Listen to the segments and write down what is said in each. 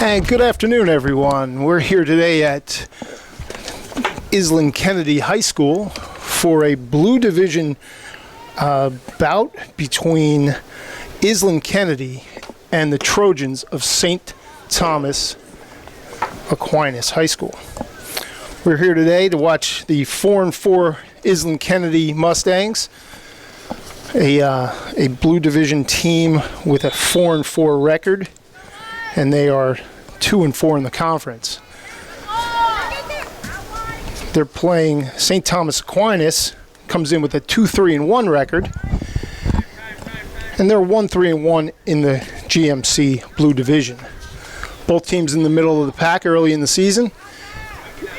And good afternoon, everyone. We're here today at Island Kennedy High School for a Blue Division bout between Island Kennedy and the Trojans of St. Thomas Aquinas High School. We're here today to watch the 4-4 Island Kennedy Mustangs, a Blue Division team with a 4-4 record, and they are 2-4 in the conference. They're playing St. Thomas Aquinas, comes in with a 2-3-1 record, and they're 1-3-1 in the GMC Blue Division. Both teams in the middle of the pack early in the season,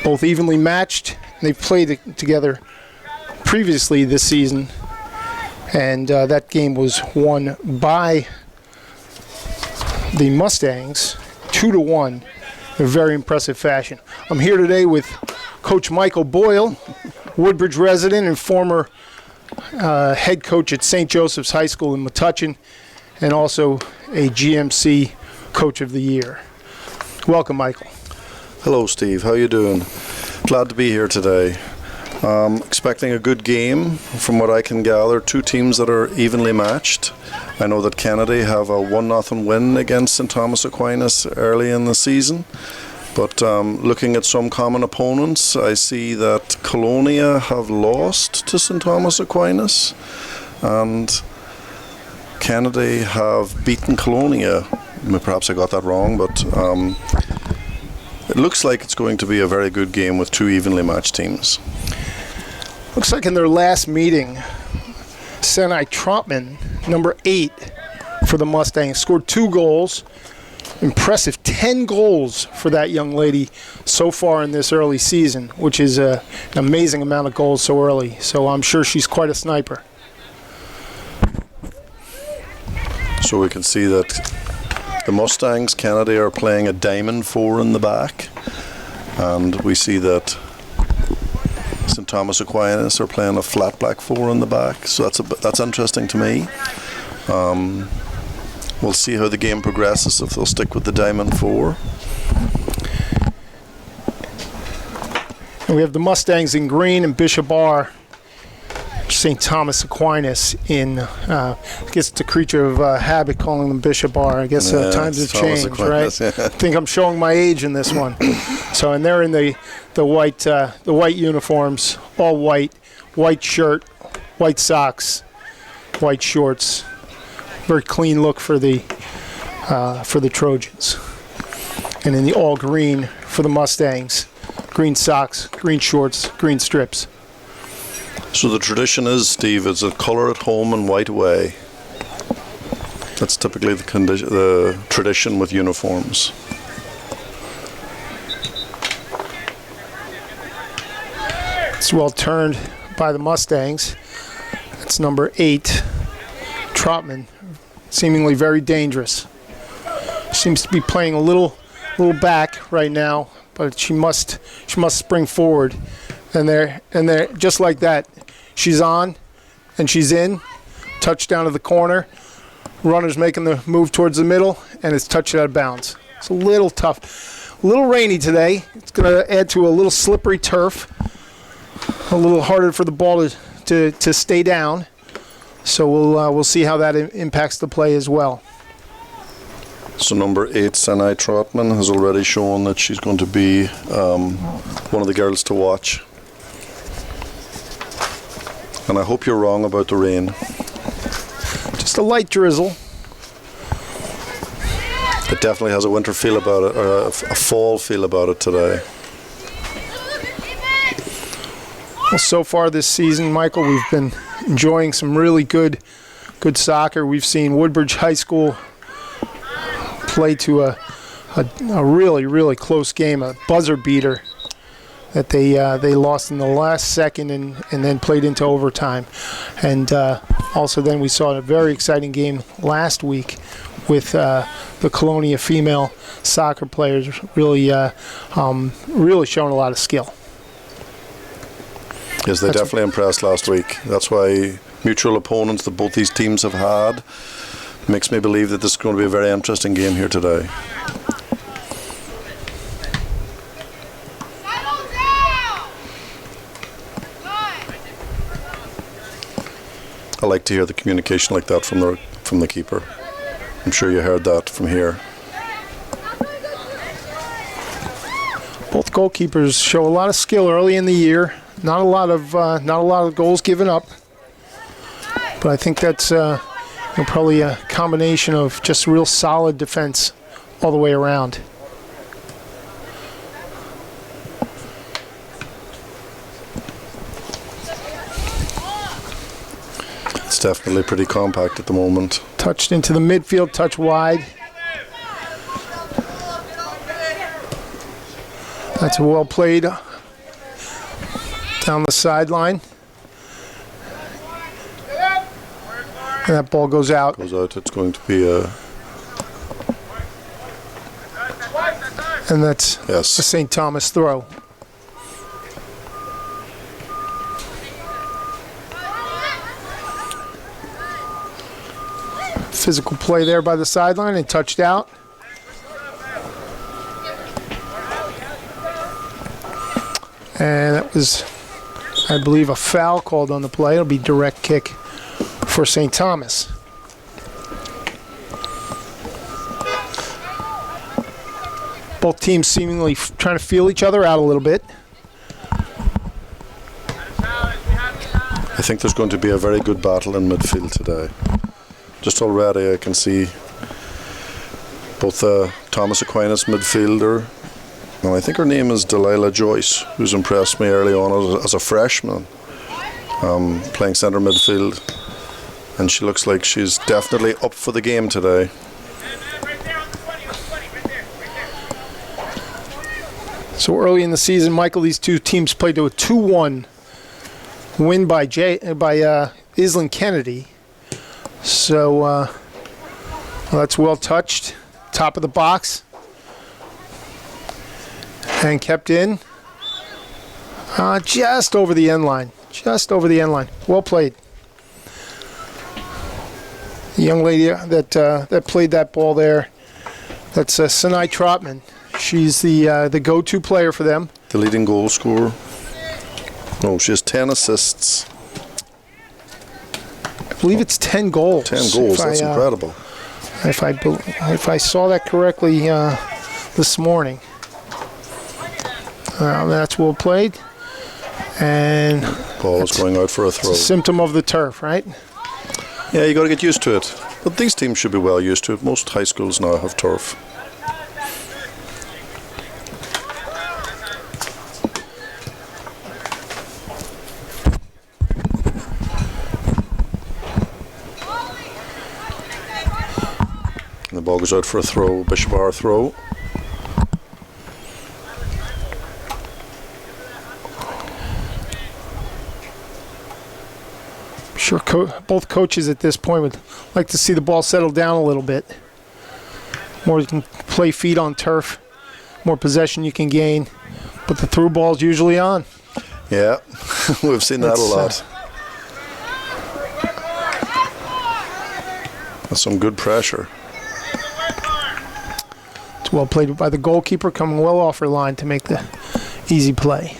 both evenly matched. They've played together previously this season, and that game was won by the Mustangs 2-1 in a very impressive fashion. I'm here today with Coach Michael Boyle, Woodbridge resident and former head coach at St. Joseph's High School in Metuchen, and also a GMC Coach of the Year. Welcome, Michael. Hello, Steve. How you doing? Glad to be here today. Expecting a good game from what I can gather. Two teams that are evenly matched. I know that Kennedy have a 1-0 win against St. Thomas Aquinas early in the season. But looking at some common opponents, I see that Colonia have lost to St. Thomas Aquinas, and Kennedy have beaten Colonia. Perhaps I got that wrong, but it looks like it's going to be a very good game with two evenly matched teams. Looks like in their last meeting, Senai Trotman, number 8 for the Mustangs, scored 2 goals. Impressive 10 goals for that young lady so far in this early season, which is an amazing amount of goals so early. So I'm sure she's quite a sniper. So we can see that the Mustangs, Kennedy, are playing a diamond 4 in the back, and we see that St. Thomas Aquinas are playing a flat black 4 in the back. So that's interesting to me. We'll see how the game progresses, if they'll stick with the diamond 4. And we have the Mustangs in green and Bishop R. St. Thomas Aquinas in, I guess it's a creature of habit calling them Bishop R. I guess times have changed, Aquinas, right? Yeah. I think I'm showing my age in this one. So, and they're in the white uniforms, all white shirt, white socks, white shorts. Very clean look for the Trojans. And in the all green for the Mustangs, green socks, green shorts, green strips. So the tradition is, Steve, it's a colour at home and white away. That's typically the tradition with uniforms. It's well turned by the Mustangs. That's number 8, Trotman, seemingly very dangerous. Seems to be playing a little back right now, but she must spring forward. And they're just like that. She's on, and she's in. Touchdown to the corner. Runner's making the move towards the middle, and it's touched out of bounds. It's a little tough. A little rainy today. It's going to add to a little slippery turf. A little harder for the ball to stay down. So we'll see how that impacts the play as well. So number 8, Senai Trotman, has already shown that she's going to be one of the girls to watch. And I hope you're wrong about the rain. Just a light drizzle. It definitely has a winter feel about it, or a fall feel about it today. Well, so far this season, Michael, we've been enjoying some really good soccer. We've seen Woodbridge High School play to a really, really close game, a buzzer beater that they lost in the last second and then played into overtime. And also then we saw a very exciting game last week with the Colonia female soccer players really showing a lot of skill. Yes, they definitely impressed last week. That's why mutual opponents that both these teams have had makes me believe that this is going to be a very interesting game here today. I like to hear the communication like that from the keeper. I'm sure you heard that from here. Both goalkeepers show a lot of skill early in the year. Not a lot of goals given up. But I think that's probably a combination of just real solid defense all the way around. It's definitely pretty compact at the moment. Touched into the midfield, touch wide. That's well played down the sideline. And that ball goes out. Goes out. It's going to be a... And that's a Yes. St. Thomas throw. Physical play there by the sideline and touched out. And that was, I believe, a foul called on the play. It'll be direct kick for St. Thomas. Both teams seemingly trying to feel each other out a little bit. I think there's going to be a very good battle in midfield today. Just already I can see both Thomas Aquinas midfielder, and I think her name is Delilah Joyce, who's impressed me early on as a freshman, playing centre midfield, and she looks like she's definitely up for the game today. So early in the season, Michael, these two teams played to a 2-1 win by Island Kennedy. So that's well touched, top of the box, and kept in just over the end line. Just over the end line. Well played. The young lady that played that ball there, that's Sinai Trotman. She's the go-to player for them. The leading goal scorer. No, she has 10 assists. I believe it's 10 goals. 10 goals, that's incredible. If I saw that correctly this morning. That's well played. And Ball is going out for a throw. it's a symptom of the turf, right? Yeah, you got to get used to it. But these teams should be well used to it. Most high schools now have turf. And the ball goes out for a throw, Bishop R throw. Sure, both coaches at this point would like to see the ball settle down a little bit. More you can play feet on turf, more possession you can gain, but the through ball's usually on. Yeah, we've seen that a lot. That's some good pressure. It's well played by the goalkeeper, coming well off her line to make the easy play.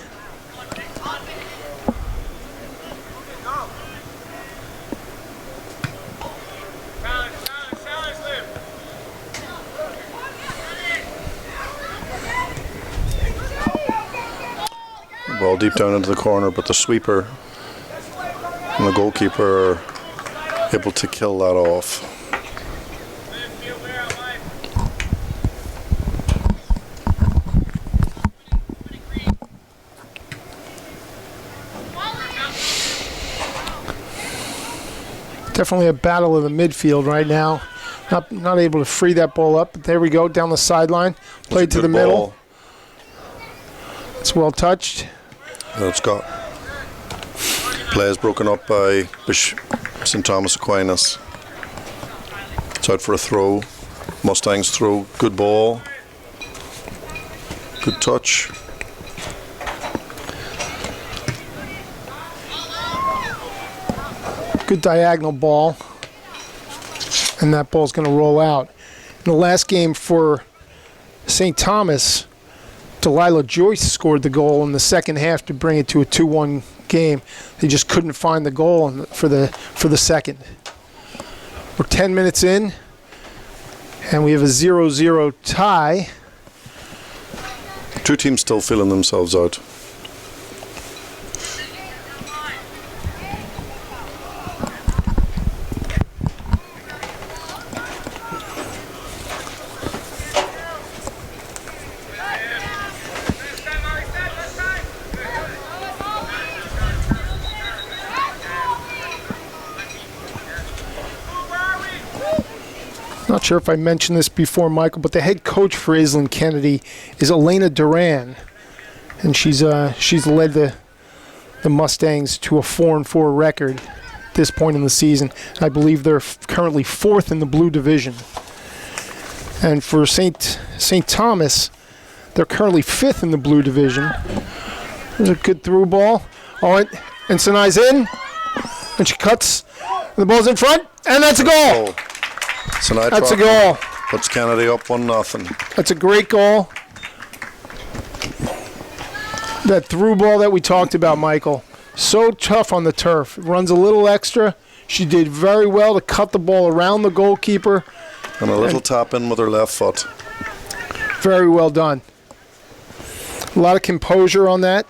Ball deep down into the corner, but the sweeper and the goalkeeper are able to kill that off. Definitely a battle of the midfield right now. Not able to free that ball up, but there we go, down the sideline. Played to the middle. It's well touched. It's got play is broken up by St. Thomas Aquinas. It's out for a throw. Mustangs throw. Good ball. Good touch. Good diagonal ball. And that ball's going to roll out. In the last game for St. Thomas, Delilah Joyce scored the goal in the second half to bring it to a 2-1 game. They just couldn't find the goal for the second. We're 10 minutes in, and we have a 0-0 tie. Two teams still feeling themselves out. Not sure if I mentioned this before, Michael, but the head coach for Island Kennedy is Elena Duran, and she's led the Mustangs to a 4-4 record at this point in the season. I believe they're currently 4th in the Blue Division. And for St. Thomas, they're currently 5th in the Blue Division. There's a good through ball. Oh, and Sinai's in, and she cuts. The ball's in front, and that's a goal. That's a goal. Puts Kennedy up 1-0. That's a great goal. That through ball that we talked about, Michael, so tough on the turf. Runs a little extra. She did very well to cut the ball around the goalkeeper. And a little tap in with her left foot. Very well done. A lot of composure on that.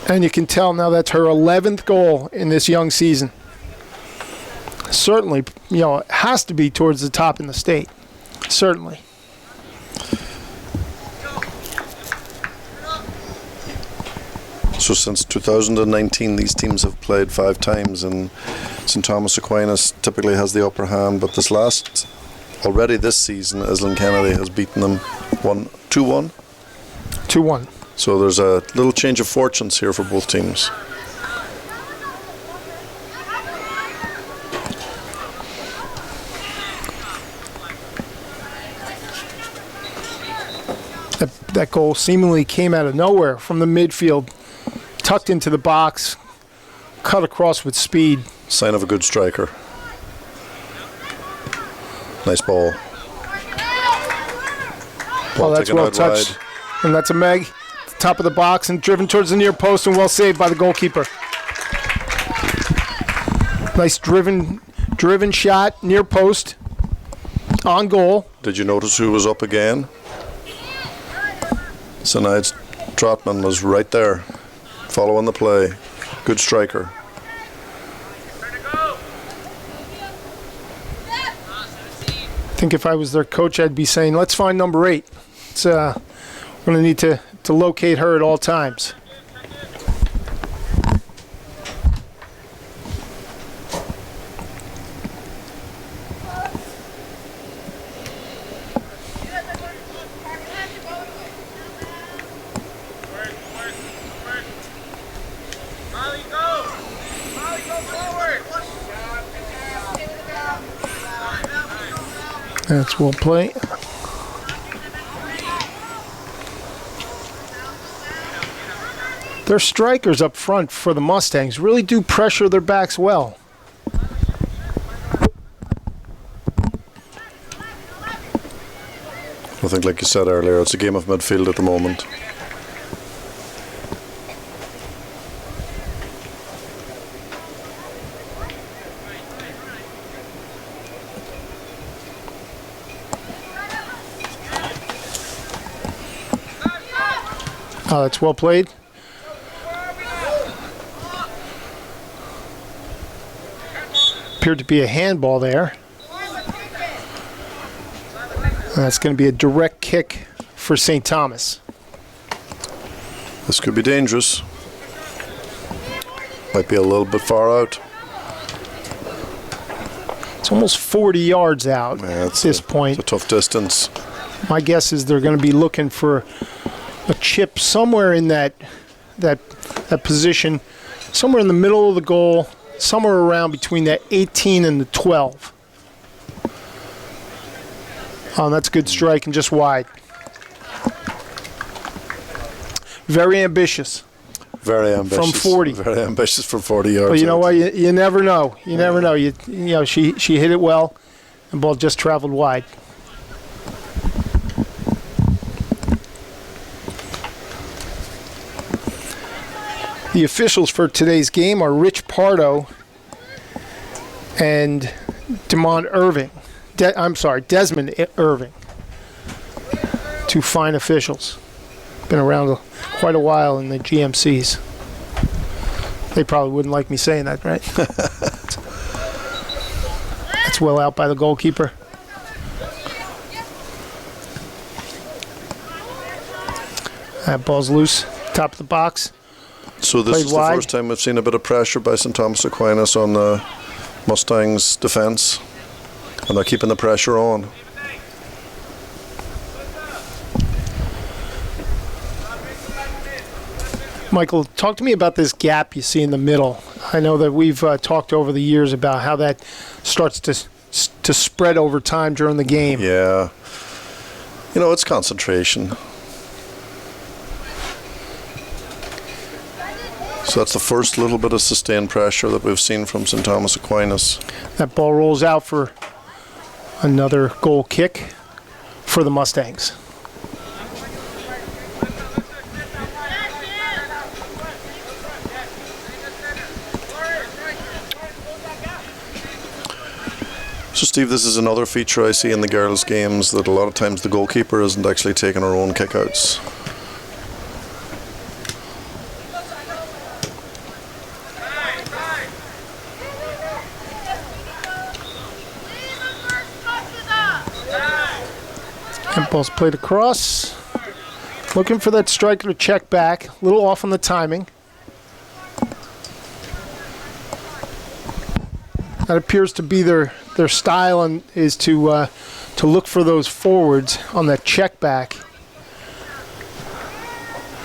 And you can tell now that's her 11th goal in this young season. Certainly, it has to be towards the top in the state. Certainly. So since 2019, these teams have played 5 times, and St. Thomas Aquinas typically has the upper hand, but already this season, Island Kennedy has beaten them 2-1. 2-1. So there's a little change of fortunes here for both teams. That goal seemingly came out of nowhere from the midfield, tucked into the box, cut across with speed. Sign of a good striker. Nice ball. Well, that's well touched. Wide. And that's a Meg, top of the box, and driven towards the near post, and well saved by the goalkeeper. Nice driven shot, near post, on goal. Did you notice who was up again? Tonight's Trotman was right there, following the play. Good striker. I think if I was their coach, I'd be saying, let's find number 8. We're going to need to locate her at all times. That's well played. Their strikers up front for the Mustangs really do pressure their backs well. I think, like you said earlier, it's a game of midfield at the moment. Oh, that's well played. Appeared to be a handball there. And that's going to be a direct kick for St. Thomas. This could be dangerous. Might be a little bit far out. It's almost 40 yards out at this point. It's a tough distance. My guess is they're going to be looking for a chip somewhere in that position, somewhere in the middle of the goal, somewhere around between that 18 and the 12. Oh, that's a good strike and just wide. Very ambitious. Very ambitious. From 40. Very ambitious from 40 yards. But you know what? You never know. You never know. You know, she hit it well, and the ball just traveled wide. The officials for today's game are Rich Pardo and Desmond Irving. Desmond Irving. Two fine officials. Been around quite a while in the GMCs. They probably wouldn't like me saying that, right? That's well out by the goalkeeper. That ball's loose. Top of the box. So this is the first time we've seen a bit of pressure by St. Thomas Aquinas on the Mustangs' defence. And they're keeping the pressure on. Michael, talk to me about this gap you see in the middle. I know that we've talked over the years about how that starts to spread over time during the game. Yeah. You know, it's concentration. So that's the first little bit of sustained pressure that we've seen from St. Thomas Aquinas. That ball rolls out for another goal kick for the Mustangs. So, Steve, this is another feature I see in the girls' games, that a lot of times the goalkeeper isn't actually taking her own kickouts. That ball's played across. Looking for that striker to check back. A little off on the timing. That appears to be their style, and is to look for those forwards on that check back.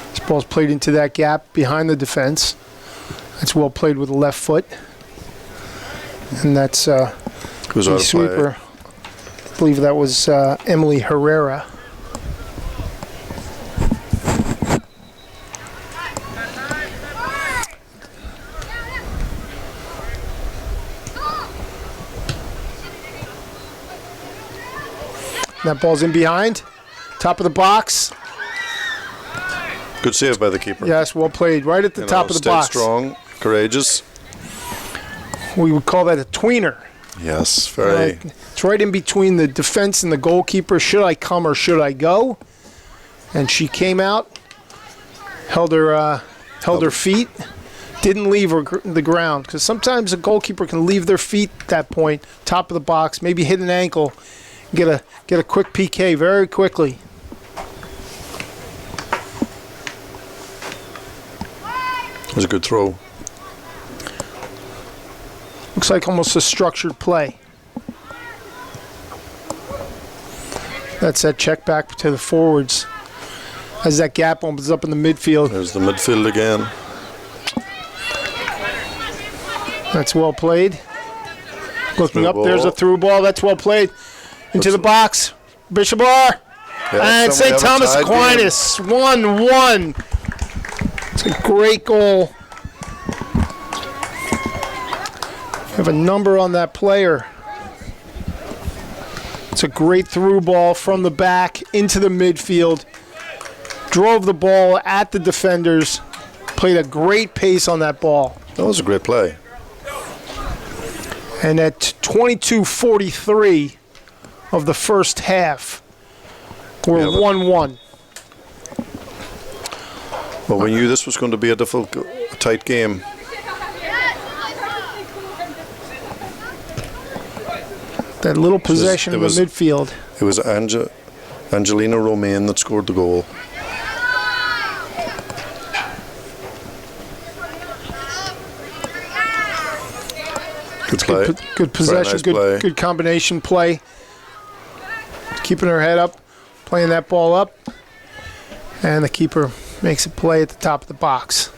This ball's played into that gap behind the defense. That's well played with the left foot. And that's the sweeper. I believe that was Emily Herrera. That ball's in behind. Top of the box. Good save by the keeper. Yes, well played. Right at the top of the box. Strong, courageous. We would call that a tweener. Yes, very. It's right in between the defense and the goalkeeper. Should I come or should I go? And she came out, held her feet, didn't leave the ground, because sometimes a goalkeeper can leave their feet at that point, top of the box, maybe hit an ankle, get a quick PK very quickly. It was a good throw. Looks like almost a structured play. That's that check back to the forwards as that gap opens up in the midfield. There's the midfield again. That's well played. Looking Through up, ball. there's a through ball. That's well played. Into the box. Bishabar. And St. Thomas Aquinas. 1-1. It's a great goal. We have a number on that player. It's a great through ball from the back into the midfield. Drove the ball at the defenders. Played a great pace on that ball. That was a great play. And at 22:43 of the first half, we're 1-1. Well, we knew this was going to be a tight game. That little possession in the midfield. It was Angelina Romaine that scored the goal. Good play. Good possession. Nice good combination play. Keeping her head up, playing that ball up, and the keeper makes a play at the top of the box.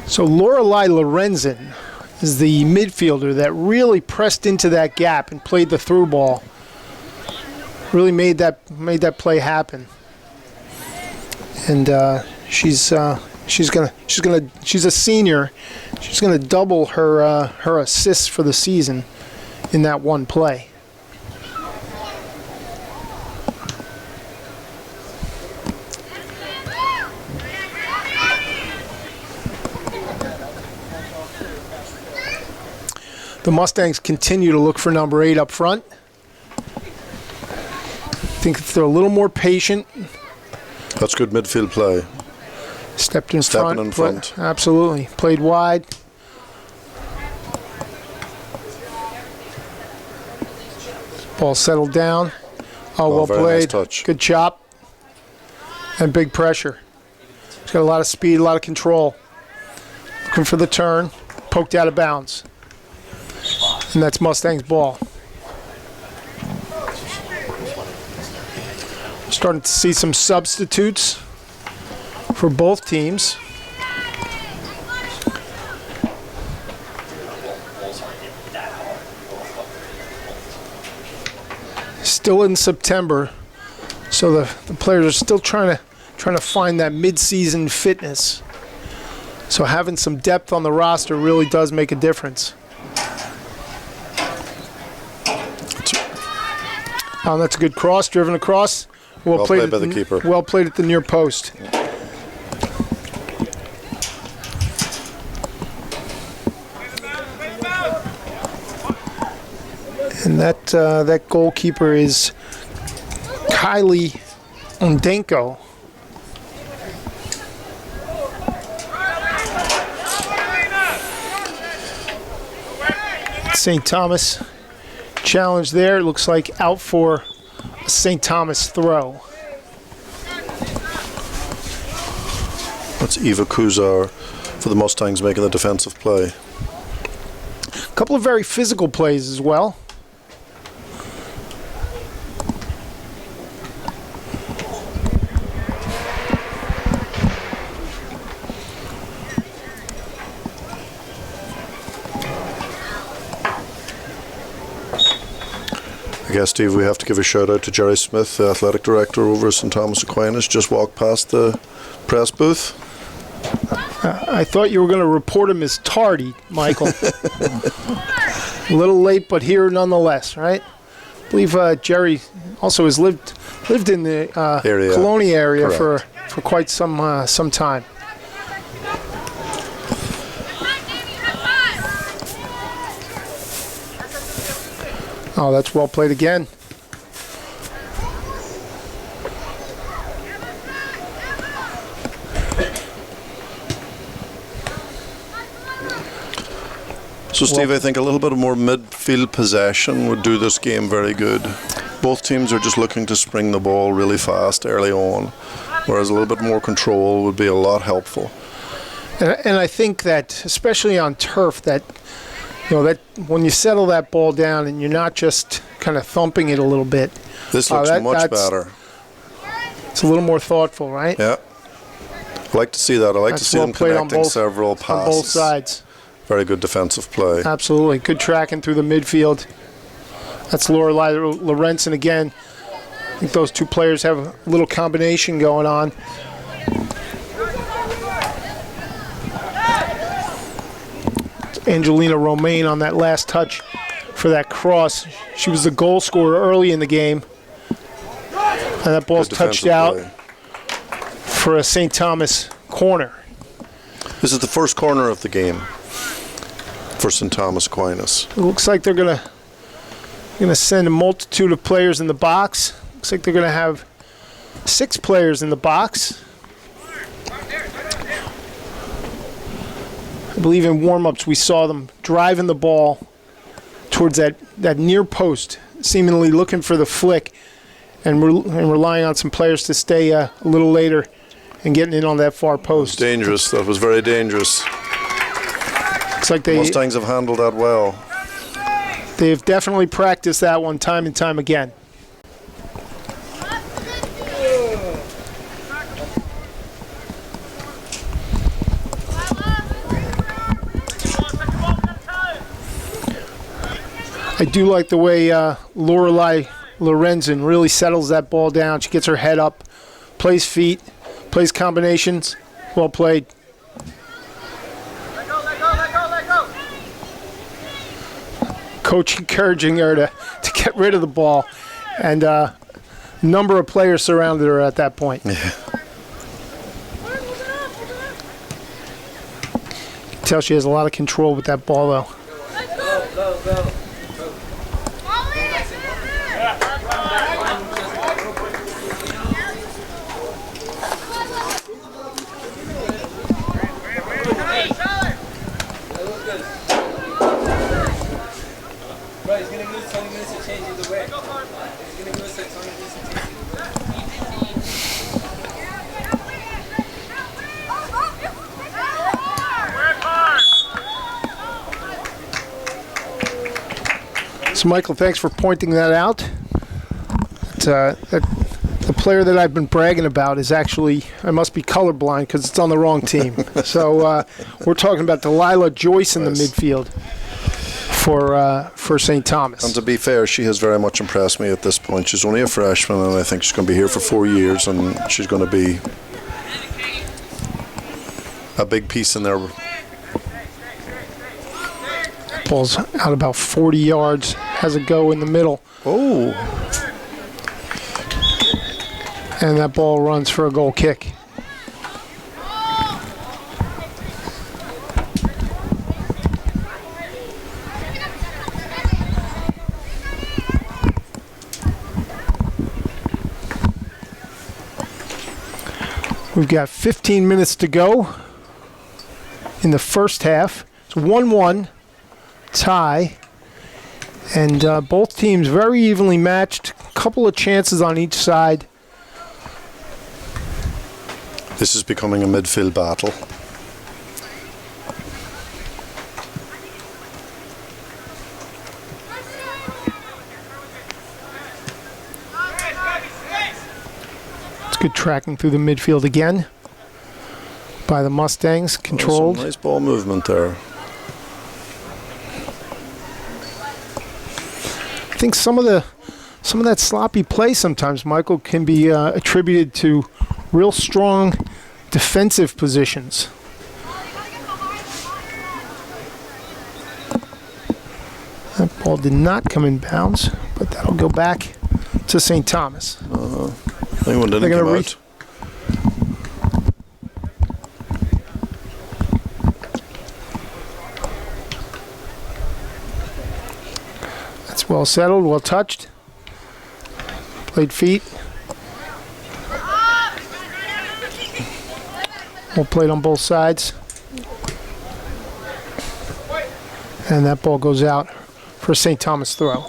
So Lorelei Lorenzen is the midfielder that really pressed into that gap and played the through ball. Really made that play happen. And she's a senior. She's gonna double her assists for the season in that one play. The Mustangs continue to look for number 8 up front. I think if they're a little more patient. That's good midfield play. Stepping in front. Absolutely. Played wide. Ball settled down. Well very played. nice touch. Good chop. And big pressure. He's got a lot of speed, a lot of control. Looking for the turn. Poked out of bounds. And that's Mustang's ball. Starting to see some substitutes for both teams. Still in September, so the players are still trying to find that mid-season fitness. So having some depth on the roster really does make a difference. That's a good cross, driven across. Well played by the keeper. Well played at the near post. And that goalkeeper is Kylie Undenko. St. Thomas challenge there. It looks like out for a St. Thomas throw. That's Eva Kuzar for the Mustangs making the defensive play. A couple of very physical plays as well. I guess, Steve, we have to give a shout out to Jerry Smith, the athletic director over at St. Thomas Aquinas. Just walked past the press booth. I thought you were going to report him as tardy, Michael. A little late, but here nonetheless, right? I believe Jerry also has lived in the Colonia area for quite some time. Oh, that's well played again. So, Steve, I think a little bit of more midfield possession would do this game very good. Both teams are just looking to spring the ball really fast early on, whereas a little bit more control would be a lot helpful. And I think that, especially on turf, that that when you settle that ball down and you're not just kind of thumping it a little bit. This looks much better. It's a little more thoughtful, right? Yeah. I like to see that. I like to see them connecting several passes. On both sides. Very good defensive play. Absolutely. Good tracking through the midfield. That's Lorelei Lorenzen again. I think those two players have a little combination going on. Angelina Romaine on that last touch for that cross. She was the goal scorer early in the game. And that ball's touched out for a St. Thomas corner. This is the first corner of the game for St. Thomas Aquinas. It looks like they're gonna send a multitude of players in the box. Looks like they're gonna have 6 players in the box. I believe in warm-ups we saw them driving the ball towards that near post, seemingly looking for the flick, and relying on some players to stay a little later and getting in on that far post. That was dangerous. That was very dangerous. Looks like the Mustangs have handled that well. They've definitely practiced that one time and time again. I do like the way Lorelei Lorenzen really settles that ball down. She gets her head up, plays feet, plays combinations. Well played. Let go. Coach encouraging her to get rid of the ball. And a number of players surrounded her at that point. Yeah. Tell she has a lot of control with that ball, though. Go. So, Michael, thanks for pointing that out. The player that I've been bragging about is actually, I must be colorblind because it's on the wrong team. So we're talking about Delilah Joyce in the midfield for St. Thomas. And to be fair, she has very much impressed me at this point. She's only a freshman, and I think she's going to be here for 4 years, and she's going to be a big piece in there. Ball's out about 40 yards, has a go in the middle. Oh. And that ball runs for a goal kick. We've got 15 minutes to go in the first half. It's 1-1 tie. And both teams very evenly matched. A couple of chances on each side. This is becoming a midfield battle. It's good tracking through the midfield again by the Mustangs, controlled. Some nice ball movement there. I think some of that sloppy play sometimes, Michael, can be attributed to real strong defensive positions. That ball did not come in bounds, but that'll go back to St. Thomas. Anyone didn't come out. That's well settled, well touched. Played feet. Well played on both sides. And that ball goes out for a St. Thomas throw.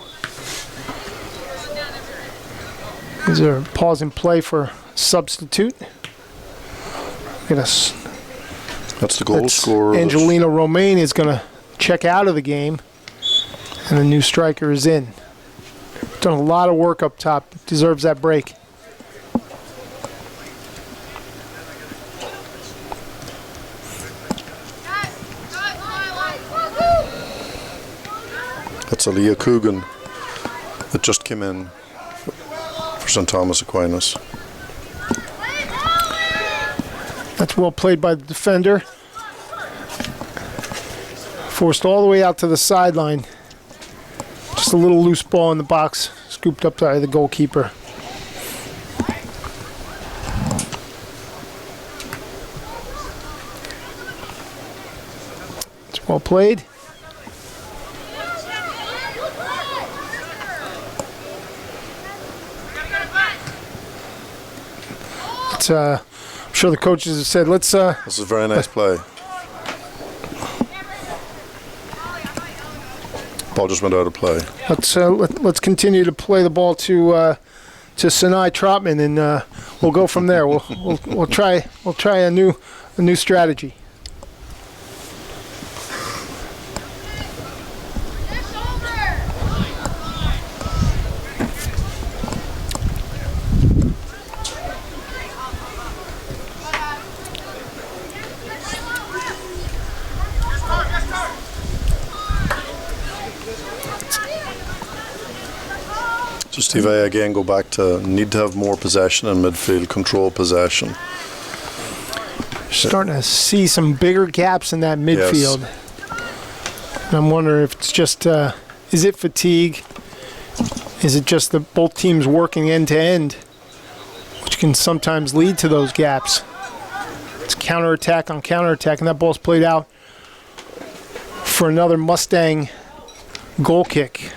These are pause and play for substitute. Get us. That's the goal scorer. Angelina Romaine is going to check out of the game. And the new striker is in. Done a lot of work up top. Deserves that break. That's Aaliyah Coogan that just came in for St. Thomas Aquinas. That's well played by the defender. Forced all the way out to the sideline. Just a little loose ball in the box, scooped up by the goalkeeper. It's well played. I'm sure the coaches have said, let's... This is a very nice play. Ball just went out of play. Let's continue to play the ball to Sinai Trotman, and we'll go from there. We'll try a new strategy. So Steve, I again go back to need to have more possession in midfield, control possession. Starting to see some bigger gaps in that midfield. Yes. I'm wondering if it's just, is it fatigue? Is it just that both teams working end to end, which can sometimes lead to those gaps? It's counterattack on counterattack, and that ball's played out for another Mustang goal kick.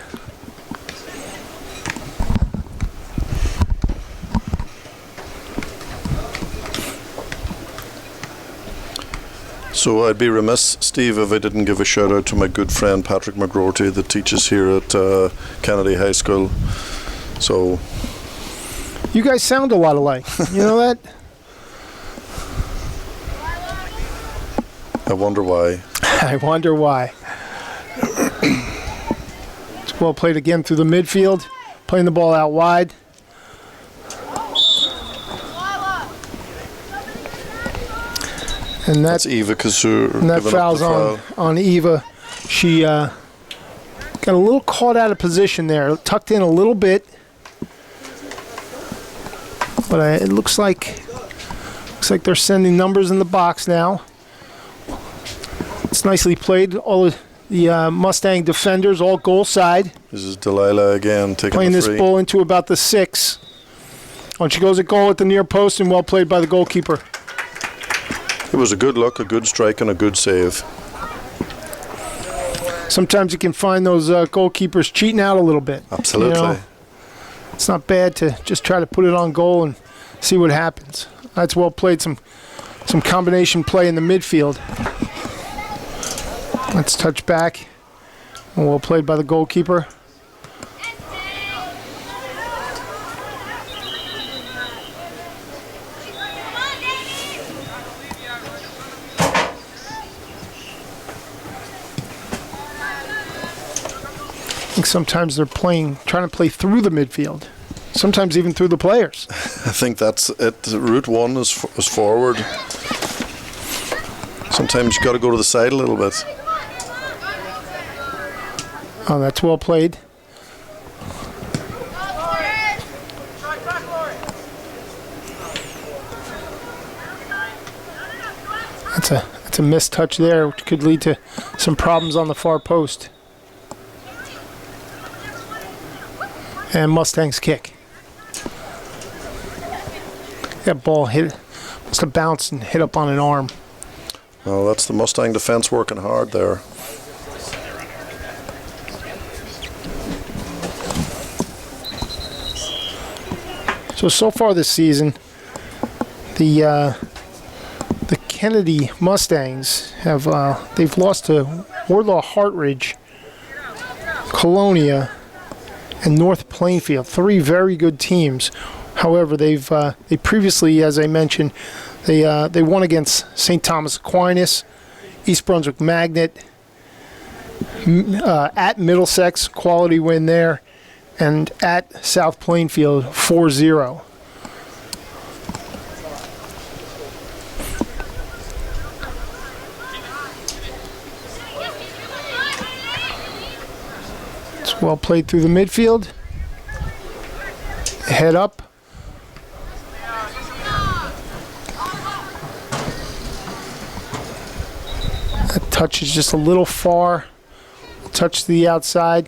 So I'd be remiss, Steve, if I didn't give a shout out to my good friend Patrick McGroarty that teaches here at Kennedy High School. So you guys sound a lot alike. You know that? I wonder why. I wonder why. It's Well played again through the midfield, playing the ball out wide. And That's Eva Kasur. and that foul's on Eva. She got a little caught out of position there, tucked in a little bit. But it looks like they're sending numbers in the box now. It's nicely played. All of the Mustang defenders, all goal side. This is Delilah again taking Playing the this free. ball into about the 6. And she goes at goal at the near post, and well played by the goalkeeper. It was a good look, a good strike, and a good save. Sometimes you can find those goalkeepers cheating out a little bit. Absolutely. You know, it's not bad to just try to put it on goal and see what happens. That's well played. Some combination play in the midfield. Let's touch back. And well played by the goalkeeper. I think sometimes they're trying to play through the midfield. Sometimes even through the players. I think that's it. Route 1 is forward. Sometimes you got to go to the side a little bit. Oh, that's well played. That's a missed touch there, which could lead to some problems on the far post. And Mustang's kick. That ball must have bounced and hit up on an arm. Well, that's the Mustang defense working hard there. So far this season, the Kennedy Mustangs have they've lost to Warlaw Hartridge, Colonia, and North Plainfield. 3 very good teams. However, they previously, as I mentioned, they won against St. Thomas Aquinas, East Brunswick Magnet, at Middlesex, quality win there, and at South Plainfield, 4-0. It's well played through the midfield. Head up. That touch is just a little far. Touch to the outside.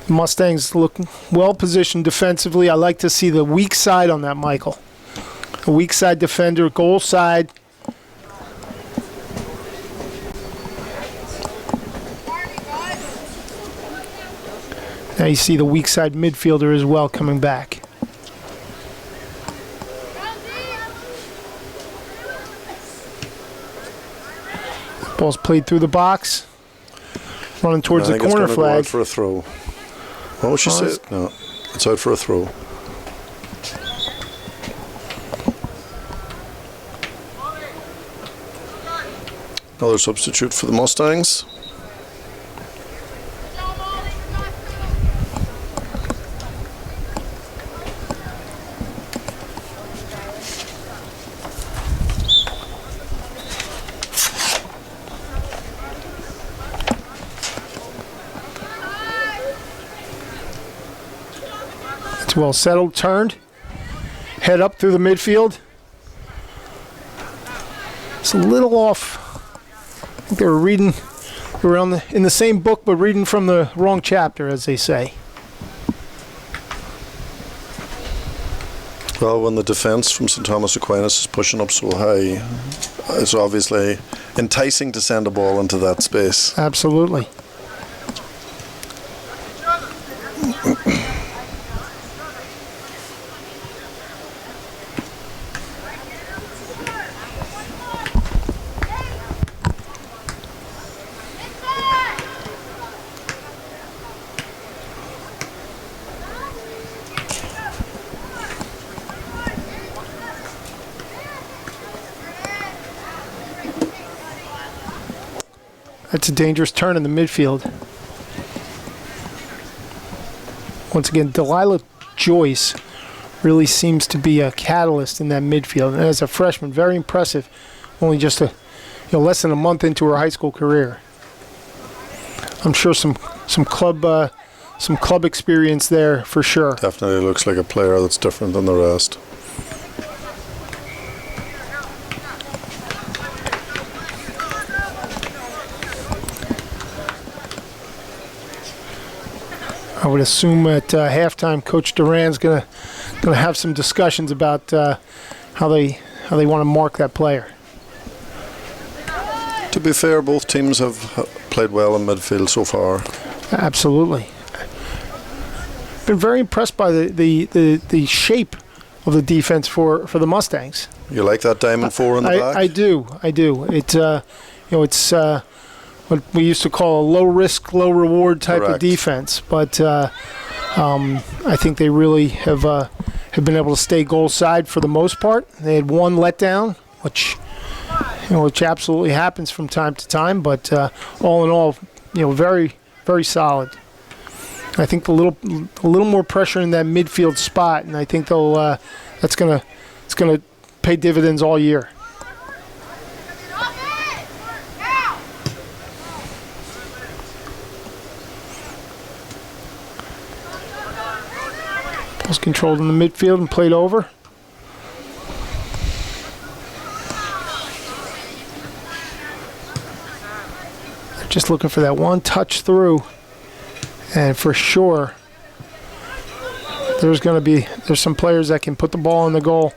Mustangs look well positioned defensively. I like to see the weak side on that, Michael. A weak side defender, goal side. Now you see the weak side midfielder as well coming back. Ball's played through the box. Running towards the corner flag. Go out for a throw. What was she say? No, it's out for a throw. Another substitute for the Mustangs. Well settled, turned, head up through the midfield. It's a little off. I think they were reading, they were in the same book, but reading from the wrong chapter, as they say. Well, when the defense from St. Thomas Aquinas is pushing up so high, it's obviously enticing to send a ball into that space. Absolutely. That's a dangerous turn in the midfield. once again, Delilah Joyce really seems to be a catalyst in that midfield. And as a freshman, very impressive. Only just less than a month into her high school career. I'm sure some club experience there for sure. Definitely looks like a player that's different than the rest. I would assume at halftime, Coach Duran's gonna have some discussions about how they want to mark that player. To be fair, both teams have played well in midfield so far. Absolutely. Been very impressed by the shape of the defense for the Mustangs. You like that diamond four in the back? I do. It's it's what we used to call a low risk, low reward type Correct. of defense. But I think they really have been able to stay goal side for the most part. They had one letdown, which absolutely happens from time to time. But all in all, very, very solid. I think a little more pressure in that midfield spot, and I think it's gonna pay dividends all year. Ball's controlled in the midfield and played over. They're just looking for that one touch through. And for sure, there's some players that can put the ball in the goal.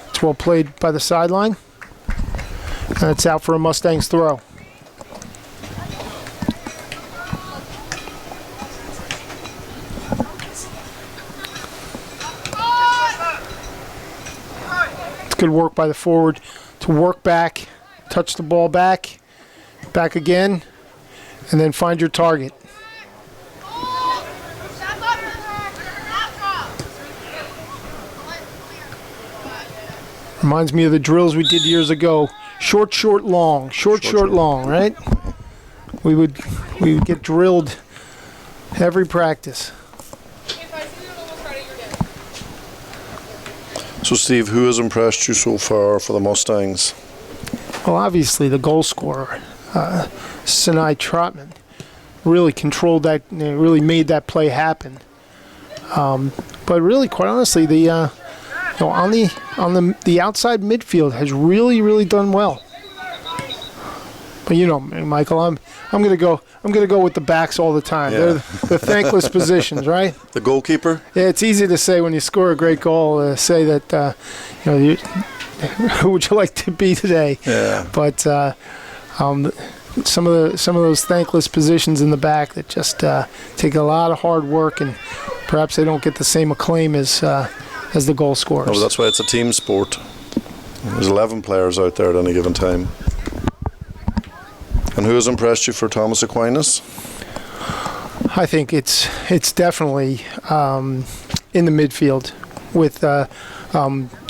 It's well played by the sideline. And it's out for a Mustangs throw. It's good work by the forward to work back, touch the ball back again, and then find your target. Reminds me of the drills we did years ago. Short, long, long, right? We would get drilled every practice. So, Steve, who has impressed you so far for the Mustangs? Well, obviously the goal scorer, Sinai Trotman, really controlled that, really made that play happen. But really, quite honestly, the on the outside midfield has really done well. But Michael, I'm gonna go with the backs all the time. Yeah. They're the thankless positions, right? The goalkeeper? Yeah, it's easy to say when you score a great goal, say that who would you like to be today? Yeah. But some of those thankless positions in the back that just take a lot of hard work, and perhaps they don't get the same acclaim as the goal scorers. No, that's why it's a team sport. There's 11 players out there at any given time. And who has impressed you for Thomas Aquinas? I think it's definitely in the midfield with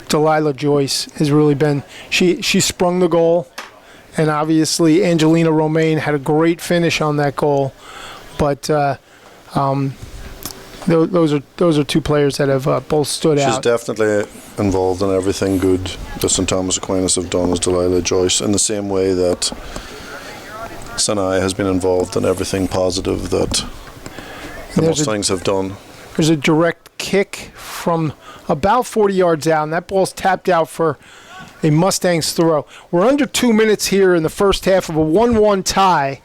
Delilah Joyce has really been. She sprung the goal, and obviously Angelina Romaine had a great finish on that goal. But those are two players that have both stood out. She's definitely involved in everything good that St. Thomas Aquinas have done as Delilah Joyce, in the same way that Sinai has been involved in everything positive that the Mustangs have done. There's a direct kick from about 40 yards out, and that ball's tapped out for a Mustangs throw. We're under 2 minutes here in the first half of a 1-1 tie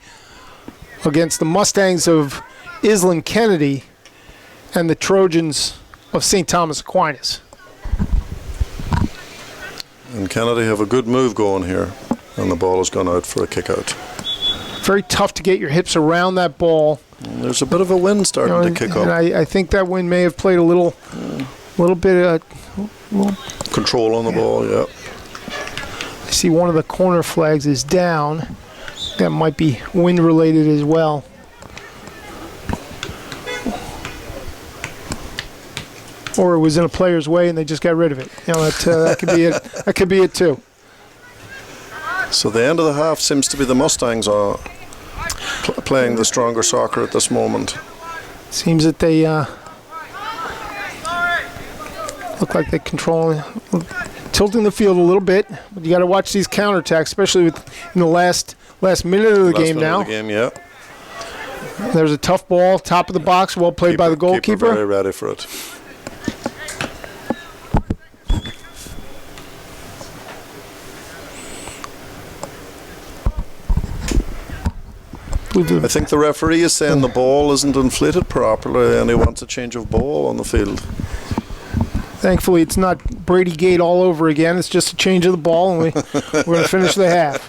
against the Mustangs of Island Kennedy and the Trojans of St. Thomas Aquinas. And Kennedy have a good move going here, and the ball has gone out for a kick out. Very tough to get your hips around that ball. And there's a bit of a wind starting to kick up. And I think that wind may have played a little bit of control on the ball, yeah. I see one of the corner flags is down. That might be wind related as well. Or it was in a player's way and they just got rid of it. That could be it. That could be it too. So the end of the half seems to be the Mustangs are playing the stronger soccer at this moment. Seems that they Look like they're tilting the field a little bit. But you got to watch these counterattacks, especially in the last minute of the game now. Yeah. There's a tough ball, top of the box, well played by the goalkeeper. Keeper very ready for it. I think the referee is saying the ball isn't inflated properly and he wants a change of ball on the field. Thankfully, it's not Brady Gate all over again. It's just a change of the ball, and we're going to finish the half.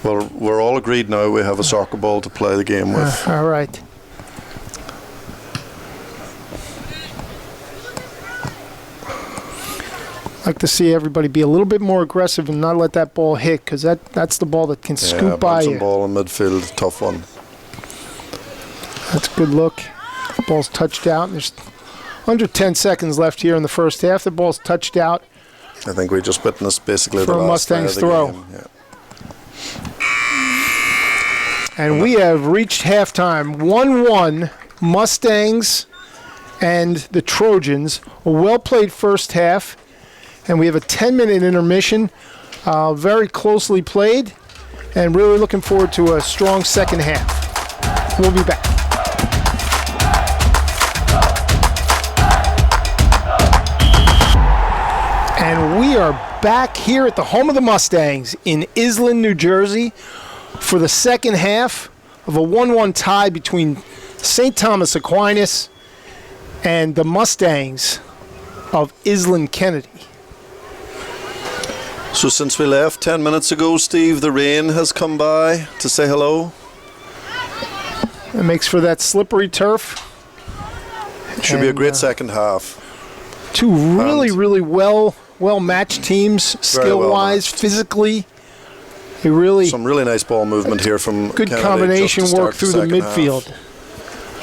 Well, we're all agreed now we have a soccer ball to play the game with. All right. Like to see everybody be a little bit more aggressive and not let that ball hit, because that's the ball that can scoop by you. Ball in midfield, tough one. That's a good look. The ball's touched out. There's under 10 seconds left here in the first half. The ball's touched out. I think we just witnessed basically for the last Mustangs throw. Game. Yeah. And we have reached halftime. 1-1 Mustangs and the Trojans. A well-played first half. And we have a 10-minute intermission. Very closely played. And really looking forward to a strong second half. We'll be back. And we are back here at the home of the Mustangs in Island, New Jersey, for the second half of a 1-1 tie between St. Thomas Aquinas and the Mustangs of Island Kennedy. So since we left 10 minutes ago, Steve, the rain has come by to say hello. It makes for that slippery turf. Should be a great second half. Two really well-matched teams, skill-wise, physically. Some really nice ball movement here from good Kennedy combination work through the midfield.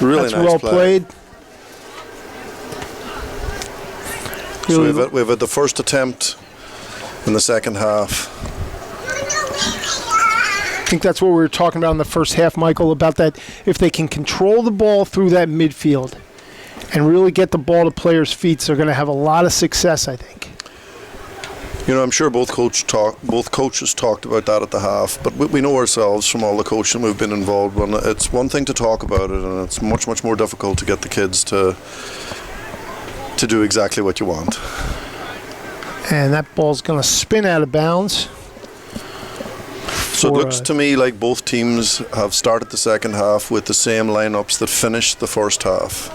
Really That's nice well play. played. So we've had the first attempt in the second half. I think that's what we were talking about in the first half, Michael, about that if they can control the ball through that midfield and really get the ball to players' feet, they're going to have a lot of success, I think. You know, I'm sure both coaches talked about that at the half, but we know ourselves from all the coaching we've been involved in. It's one thing to talk about it, and it's much more difficult to get the kids to do exactly what you want. And that ball's going to spin out of bounds. So it looks to me like both teams have started the second half with the same lineups that finished the first half.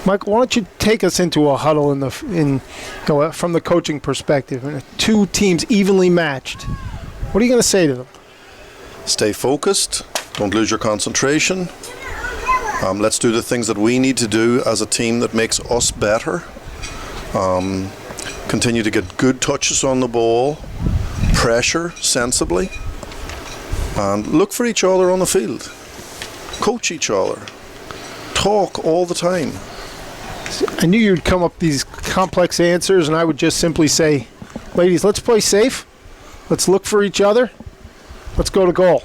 Michael, why don't you take us into a huddle from the coaching perspective? Two teams evenly matched. What are you going to say to them? Stay focused. Don't lose your concentration. Let's do the things that we need to do as a team that makes us better. Continue to get good touches on the ball. Pressure sensibly. And look for each other on the field. Coach each other. Talk all the time. I knew you'd come up with these complex answers, and I would just simply say, ladies, let's play safe. Let's look for each other. Let's go to goal.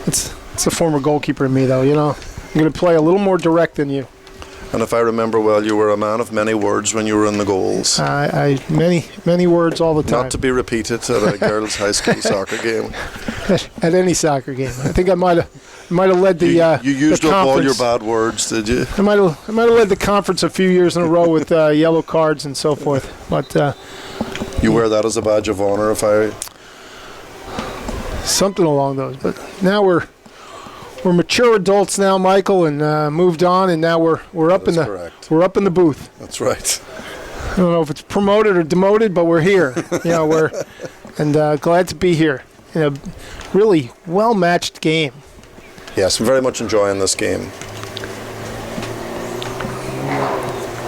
It's a former goalkeeper in me, though, you know. I'm going to play a little more direct than you. And if I remember well, you were a man of many words when you were in the goals. Many words all the time. Not to be repeated at a girls' high school soccer game. At any soccer game. I think I might have led the You used the up all your conference. bad words, did you? I might have led the conference a few years in a row with yellow cards and so forth. But you wear that as a badge of honor, something along those. But now we're mature adults now, Michael, and moved on, and now we're up in the booth. That's right. I don't know if it's promoted or demoted, but we're here. You know, we're glad to be here in a really well-matched game. Yes, I'm very much enjoying this game.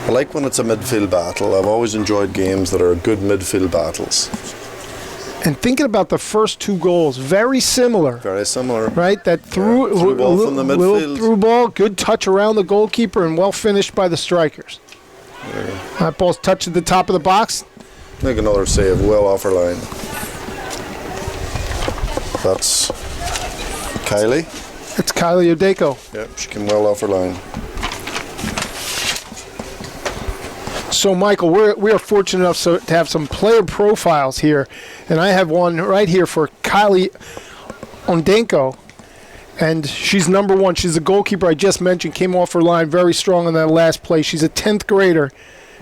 I like when it's a midfield battle. I've always enjoyed games that are good midfield battles. And thinking about the first two goals, very similar. Very similar. Right? That through ball from the midfield. Little through ball, good touch around the goalkeeper, and well finished by the strikers. That ball's touched at the top of the box. Make another save, well off our line. That's Kylie. It's Kylie Odeko. Yep, she came well off her line. So, Michael, we are fortunate enough to have some player profiles here, and I have one right here for Kylie Ondenko, and she's number 1. She's the goalkeeper I just mentioned, came off her line very strong in that last play. She's a 10th grader,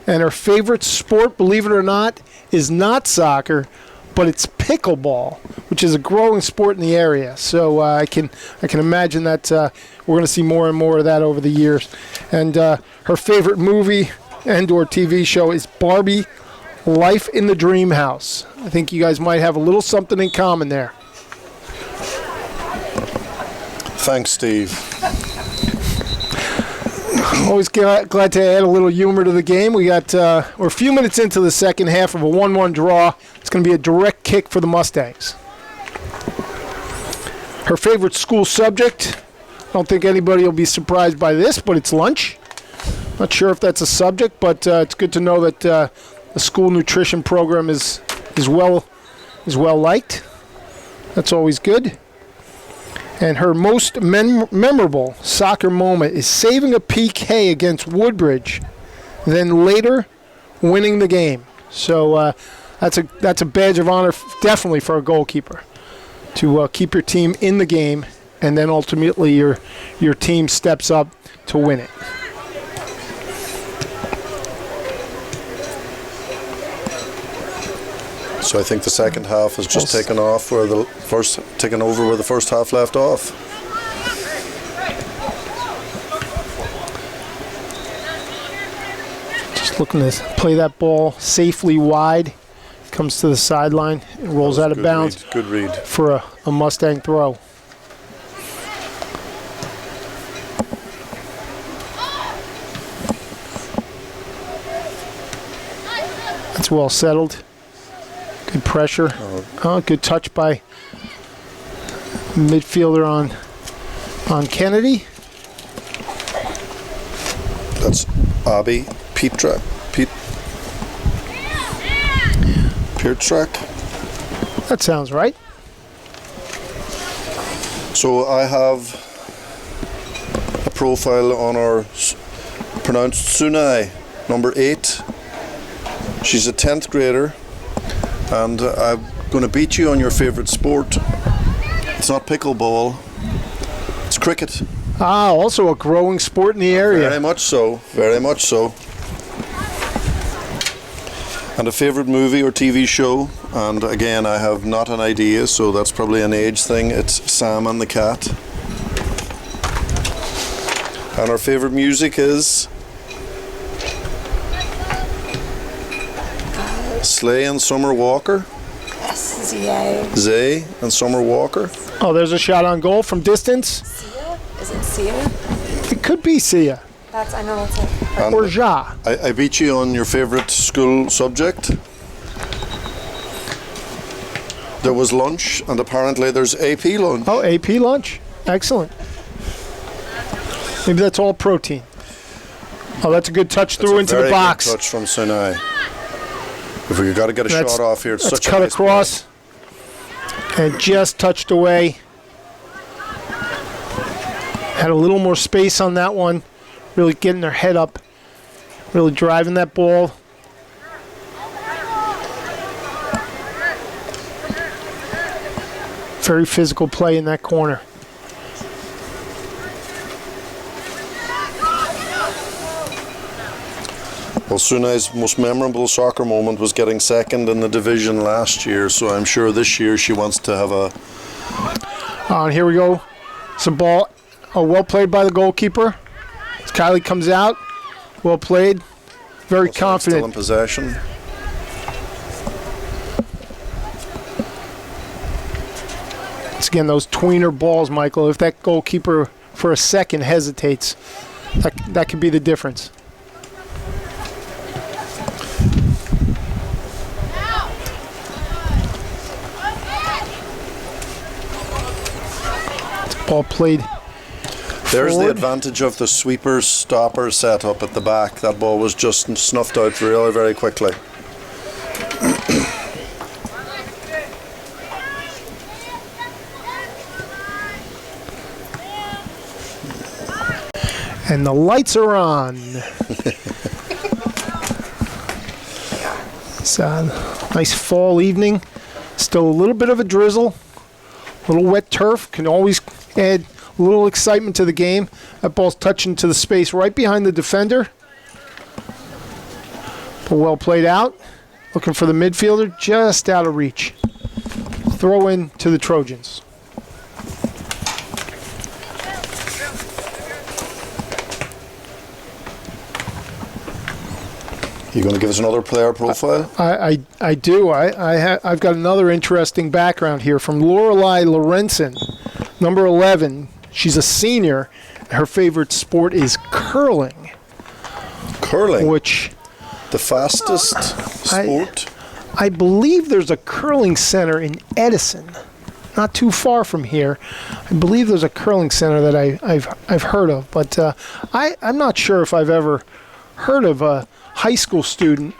and her favorite sport, believe it or not, is not soccer, but it's pickleball, which is a growing sport in the area. So I can imagine that we're going to see more and more of that over the years. And her favorite movie and/or TV show is Barbie: Life in the Dream House. I think you guys might have a little something in common there. Thanks, Steve. Always glad to add a little humor to the game. We're a few minutes into the second half of a 1-1 draw. It's going to be a direct kick for the Mustangs. Her favorite school subject, I don't think anybody will be surprised by this, but it's lunch. Not sure if that's a subject, but it's good to know that the school nutrition program is well liked. That's always good. And her most memorable soccer moment is saving a PK against Woodbridge, then later winning the game. So that's a badge of honor, definitely, for a goalkeeper, to keep your team in the game, and then ultimately your team steps up to win it. So I think the second half has just taken over where the first half left off. Just looking to play that ball safely wide. Comes to the sideline and rolls out of bounds. Good read. For a Mustang throw. That's well settled. Good pressure. Good touch by midfielder on Kennedy. That's Abby Pietrzak. That sounds right. So I have a profile on our pronounced Sunai, number 8. She's a 10th grader. And I'm going to beat you on your favorite sport. It's not pickleball, it's cricket. Also a growing sport in the area. Very much so, very much so. And a favorite movie or TV show, and again, I have not an idea, so that's probably an age thing. It's Sam and the Cat. And our favorite music is Slay and Summer Walker. Yes, Zay. Zay and Summer Walker. Oh, there's a shot on goal from distance. Sia? Is it Sia? It could be Sia. I know that's it. And or Ja. I beat you on your favorite school subject. There was lunch, and apparently there's AP lunch. Oh, AP lunch. Excellent. Maybe that's all protein. Oh, that's a good touch through into the box. Good touch from Sinai. If we've got to get a shot off here, it's that's such a cut nice across and just touched away. Had a little more space on that one. Really getting their head up. Really driving that ball. Very physical play in that corner. Well, Sunai's most memorable soccer moment was getting second in the division last year, so I'm sure this year she wants to have a... And here we go. Some ball. Oh, well played by the goalkeeper. As Kylie comes out. Well played. Very confident. Still in possession. It's again those tweener balls, Michael. If that goalkeeper for a second hesitates, that could be the difference. Ball played. There's forward. the advantage of the sweeper stopper setup at the back. That ball was just snuffed out really very quickly. And the lights are on. It's a nice fall evening. Still a little bit of a drizzle. A little wet turf can always add a little excitement to the game. That ball's touching to the space right behind the defender. But well played out. Looking for the midfielder, just out of reach. Throw in to the Trojans. You going to give us another player profile? I do. I've got another interesting background here from Lorelei Lorenzen, number 11. She's a senior. Her favorite sport is curling. Curling? Which... The fastest sport? I believe there's a curling center in Edison, not too far from here. I believe there's a curling center that I've heard of, but I'm not sure if I've ever heard of a high school student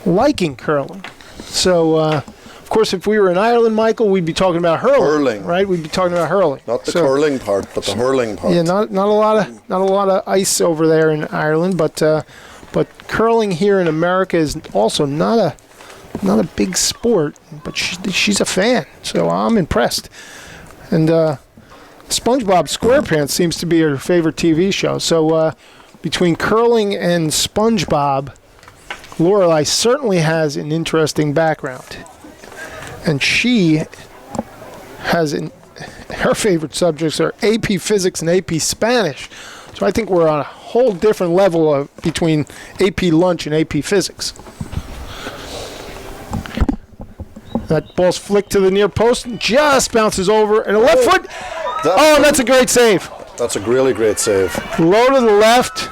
liking curling. So, of course, if we were in Ireland, Michael, we'd be talking about hurling. Right? We'd be talking about hurling. Not the curling part, but the hurling part. Yeah, not a lot of ice over there in Ireland, but curling here in America is also not a big sport, but she's a fan, so I'm impressed. And SpongeBob SquarePants seems to be her favorite TV show. So between curling and SpongeBob, Lorelei certainly has an interesting background. And she has her favorite subjects are AP Physics and AP Spanish. So I think we're on a whole different level between AP Lunch and AP Physics. That ball's flicked to the near post and just bounces over. And a left foot. That's a great save. That's a really great save. Low to the left.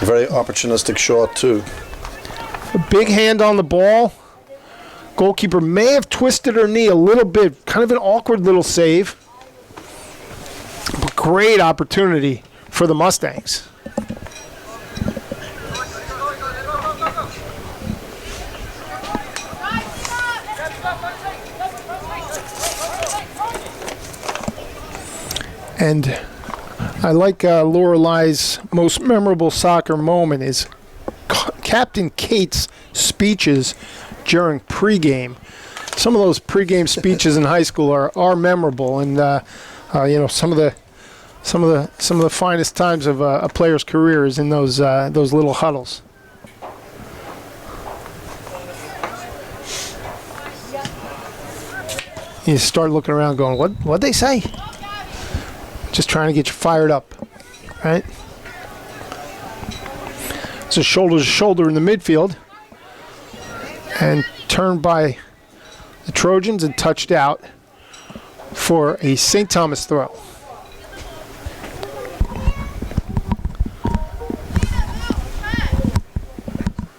A very opportunistic shot, too. A big hand on the ball. Goalkeeper may have twisted her knee a little bit. Kind of an awkward little save. But great opportunity for the Mustangs. And I like Lorelei's most memorable soccer moment is Captain Kate's speeches during pregame. Some of those pregame speeches in high school are memorable, and some of the finest times of a player's career is in those little huddles. You start looking around, going, "What'd they say?" Just trying to get you fired up, right? It's a shoulder to shoulder in the midfield, and turned by the Trojans and touched out for a St. Thomas throw.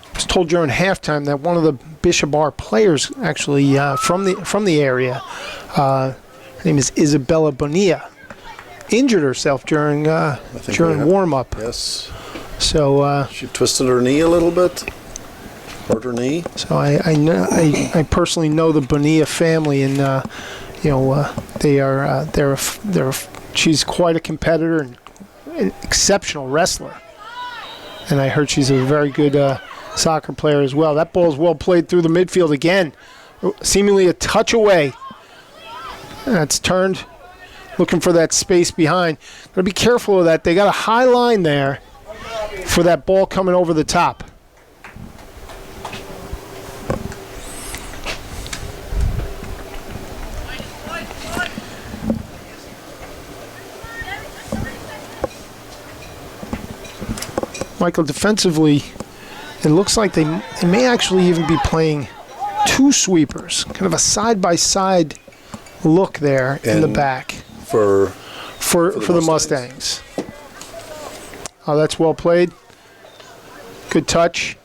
I was told during halftime that one of the Bishop Bar players, actually from the area, her name is Isabella Bonilla, injured herself during warm-up. Yes. So she twisted her knee a little bit. Hurt her knee. So I personally know the Bonilla family, and she's quite a competitor and an exceptional wrestler. And I heard she's a very good soccer player as well. That ball is well played through the midfield again, seemingly a touch away. That's turned, looking for that space behind. Got to be careful of that. They got a high line there for that ball coming over the top. Michael, defensively, it looks like they may actually even be playing two sweepers, kind of a side-by-side look there in the back for the Mustangs. Oh, that's well played. Good touch.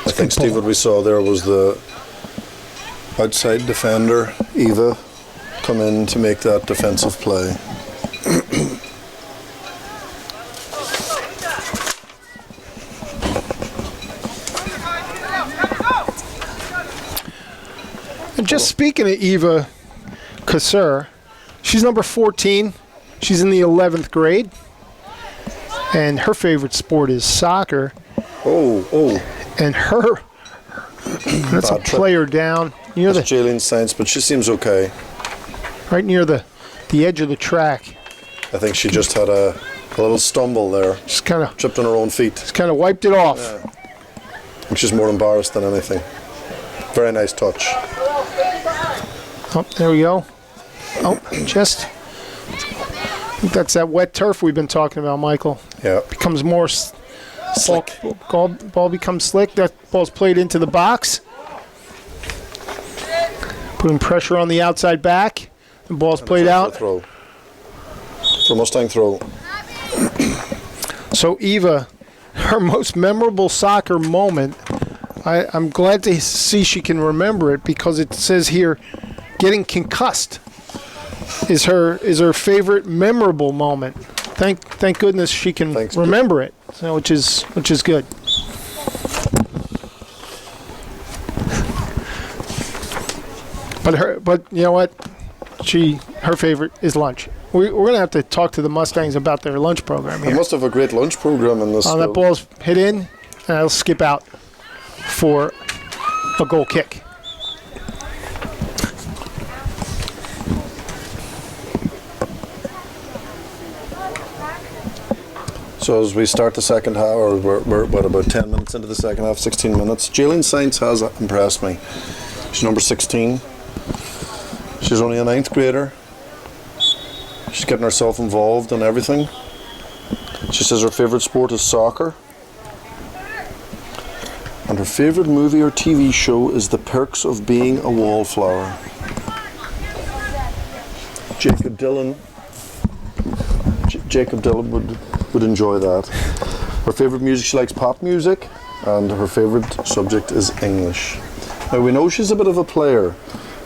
I think, Steve, what we saw there was the outside defender, Eva, come in to make that defensive play. And just speaking of Eva Kassir, she's number 14. She's in the 11th grade. And her favorite sport is soccer. Oh. And that's a player down near That's Jaylene Saints, but she seems okay. right near the edge of the track. I think she just had a little stumble there. Just kind of Tripped on her own feet. wiped it off. Which is more embarrassed than anything. Very nice touch. Oh, there we go. Oh, just. I think that's that wet turf we've been talking about, Michael. Yeah. Becomes more Slick. Ball becomes slick. That ball's played into the box. Putting pressure on the outside back. The ball's played out. Throw. For Mustang throw. So Eva, her most memorable soccer moment, I'm glad to see she can remember it because it says here, getting concussed is her favorite memorable moment. Thank goodness she can remember it, so, which is good. But you know what? Her favorite is lunch. We're going to have to talk to the Mustangs about their lunch program here. They must have a great lunch program in this. That ball's hit in, and it'll skip out for a goal kick. So as we start the second half, or we're about 10 minutes into the second half, 16 minutes. Jaylene Saints has impressed me. She's number 16. She's only a 9th grader. She's getting herself involved in everything. She says her favourite sport is soccer. And her favourite movie or TV show is The Perks of Being a Wallflower. Jacob Dylan would enjoy that. Her favourite music, she likes pop music, and her favourite subject is English. Now we know she's a bit of a player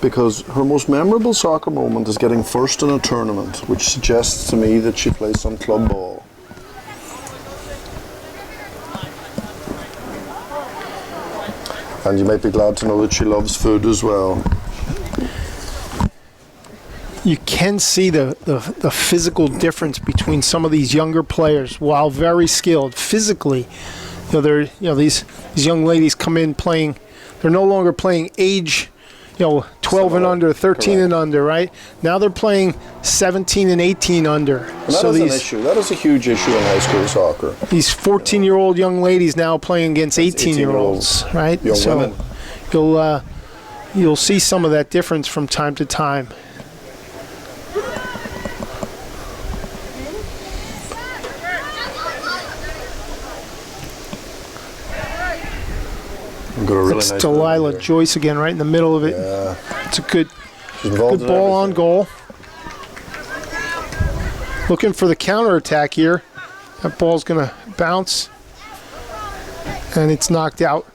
because her most memorable soccer moment is getting first in a tournament, which suggests to me that she plays some club ball. And you might be glad to know that she loves food as well. You can see the physical difference between some of these younger players. While very skilled physically, these young ladies come in playing. They're no longer playing age, 12 and under, 13 and under, right? Now they're playing 17 and 18 under. And that is an issue. That is a huge issue in high school soccer. These 14-year-old young ladies now playing against 18-year-olds, right? Young women. You'll see some of that difference from time to time. It's nice Delilah Joyce again, right in the middle of it. Yeah. It's a good ball on goal. Looking for the counterattack here. That ball's going to bounce. And it's knocked out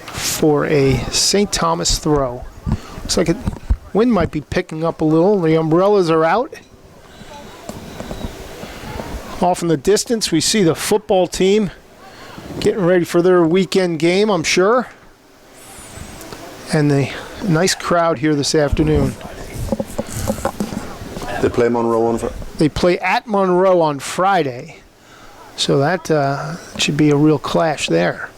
for a St. Thomas throw. Looks like wind might be picking up a little. The umbrellas are out. Off in the distance, we see the football team getting ready for their weekend game, I'm sure. And the nice crowd here this afternoon. They play Monroe on They play at Monroe on Friday. So that should be a real clash there.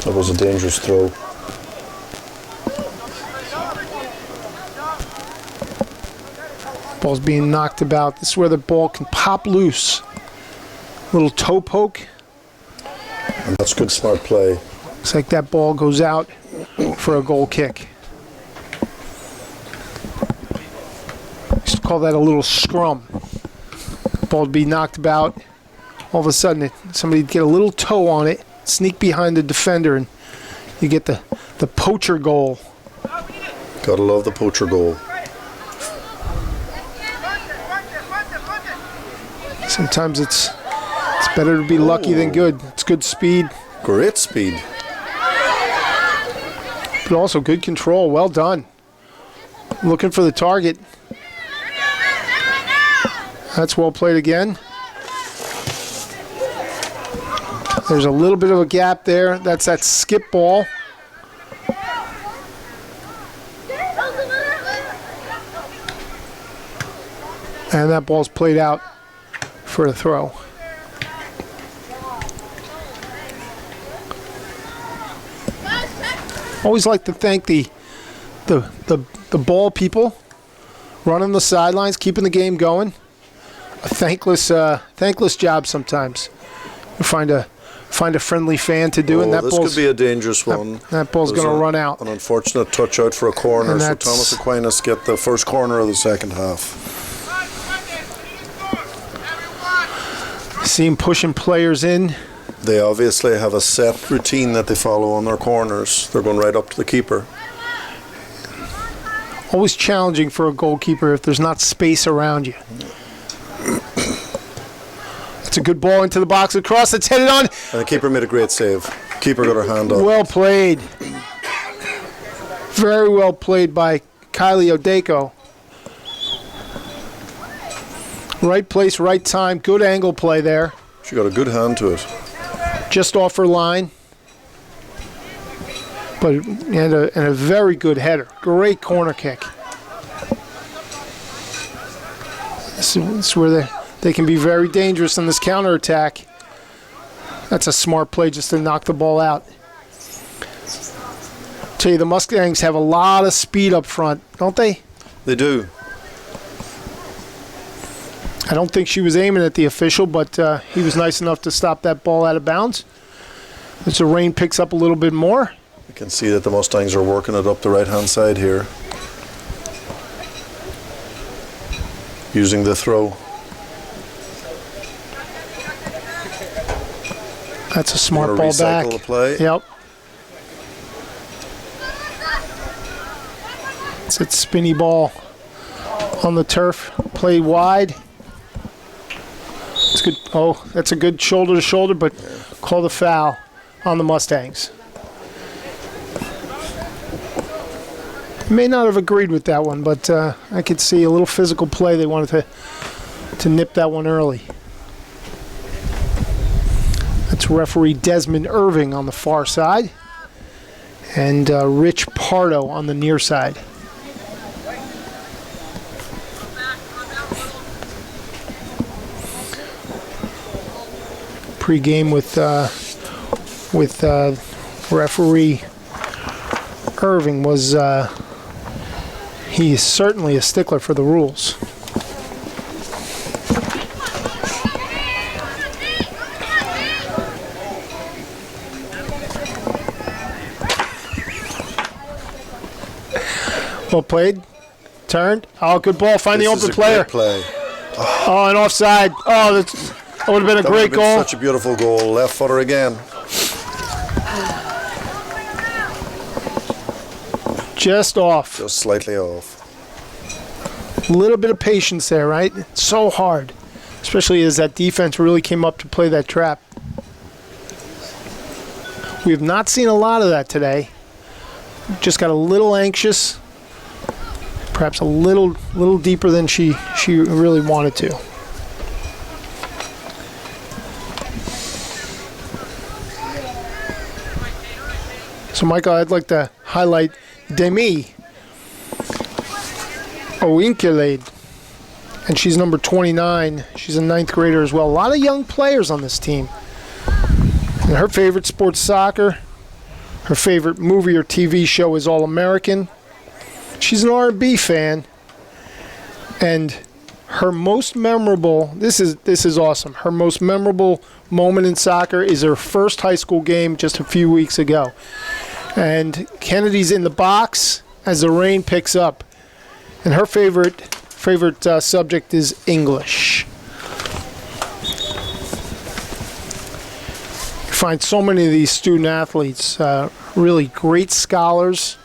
That was a dangerous throw. Ball's being knocked about. This is where the ball can pop loose. Little toe poke. And that's good, smart play. Looks like that ball goes out for a goal kick. Used to call that a little scrum. Ball would be knocked about. All of a sudden, somebody'd get a little toe on it, sneak behind the defender, and you get the poacher goal. Gotta love the poacher goal. Sometimes it's better to be lucky than good. It's good speed. Great speed. But also good control. Well done. Looking for the target. That's well played again. There's a little bit of a gap there. That's that skip ball. And that ball's played out for a throw. Always like to thank the ball people running the sidelines, keeping the game going. A thankless job sometimes. You find a friendly fan to do, and that this could be a dangerous one. That ball's going to run out. An unfortunate touch out for a corner, so Thomas Aquinas get the first corner of the second half. See him pushing players in. They obviously have a set routine that they follow on their corners. They're going right up to the keeper. Always challenging for a goalkeeper if there's not space around you. It's a good ball into the box across. It's headed on. And the keeper made a great save. Keeper got her hand up. Well played. Very well played by Kylie Odeko. Right place, right time. Good angle play there. She got a good hand to it. Just off her line. But and a very good header. Great corner kick. This is where they can be very dangerous in this counterattack. That's a smart play just to knock the ball out. Tell you, the Mustangs have a lot of speed up front, don't they? They do. I don't think she was aiming at the official, but he was nice enough to stop that ball out of bounds. As the rain picks up a little bit more. You can see that the Mustangs are working it up the right-hand side here. Using the throw. That's a smart ball back. The play. Yep. It's a spinny ball on the turf. Play wide. It's good. Oh, that's a good shoulder to shoulder, but call the foul on the Mustangs. May not have agreed with that one, but I could see a little physical play. They wanted to nip that one early. That's referee Desmond Irving on the far side, and Rich Pardo on the near side. Pre-game with referee Irving was. He's certainly a stickler for the rules. Well played. Turned. Oh, good ball. Find the open player. Play. Oh, and offside. Oh, that would have been a great goal. Such a beautiful goal. Left footer again. Just off. Just slightly off. A little bit of patience there, right? It's so hard, especially as that defense really came up to play that trap. We have not seen a lot of that today. Just got a little anxious, perhaps a little deeper than she really wanted to. So, Michael, I'd like to highlight Demi Oinkelade, and she's number 29. She's a 9th grader as well. A lot of young players on this team. And her favorite sport's soccer. Her favorite movie or TV show is All American. She's an R&B fan, and her most memorable, this is awesome. Her most memorable moment in soccer is her first high school game just a few weeks ago. And Kennedy's in the box as the rain picks up. And her favorite subject is English. You find so many of these student athletes, really great scholars,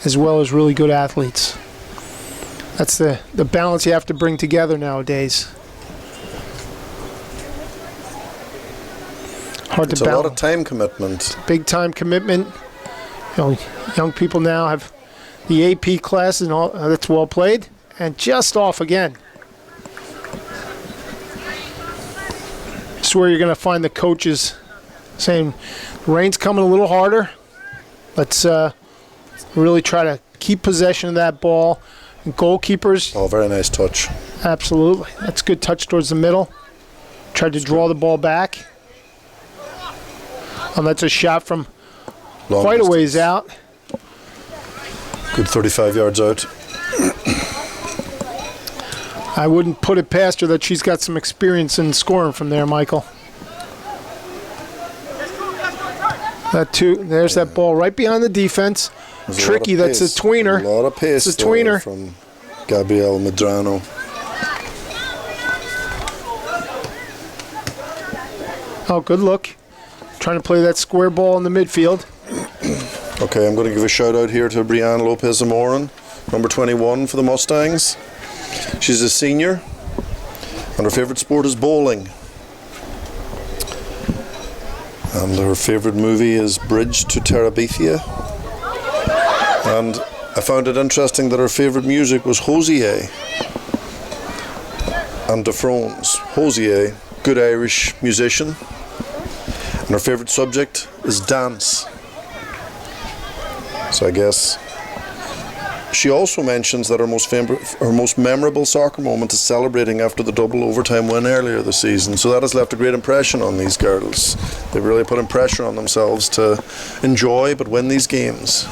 as well as really good athletes. That's the balance you have to bring together nowadays. Hard to balance. It's a lot of time commitment. Big time commitment. You know, young people now have the AP class and all. That's well played, and just off again. This is where you're going to find the coaches saying rain's coming a little harder. Let's really try to keep possession of that ball. And goalkeepers, Oh, very nice touch. absolutely. That's a good touch towards the middle. Tried to draw the ball back. And that's a shot from Long quite a ways distance. out. Good 35 yards out. I wouldn't put it past her that she's got some experience in scoring from there, Michael. There's that ball right behind the defense. There's a Tricky, lot of that's a pace. tweener. A lot of pace It's a there tweener. from Gabrielle Medrano. Oh, good look. Trying to play that square ball in the midfield. Okay, I'm going to give a shout out here to Brianne Lopez Amorin, number 21 for the Mustangs. She's a senior, and her favourite sport is bowling. And her favourite movie is Bridge to Terabithia. And I found it interesting that her favourite music was Hosier and Defrones. Hosier, good Irish musician. And her favourite subject is dance. So I guess she also mentions that her most memorable soccer moment is celebrating after the double overtime win earlier this season. So that has left a great impression on these girls. They've really put pressure on themselves to enjoy but win these games.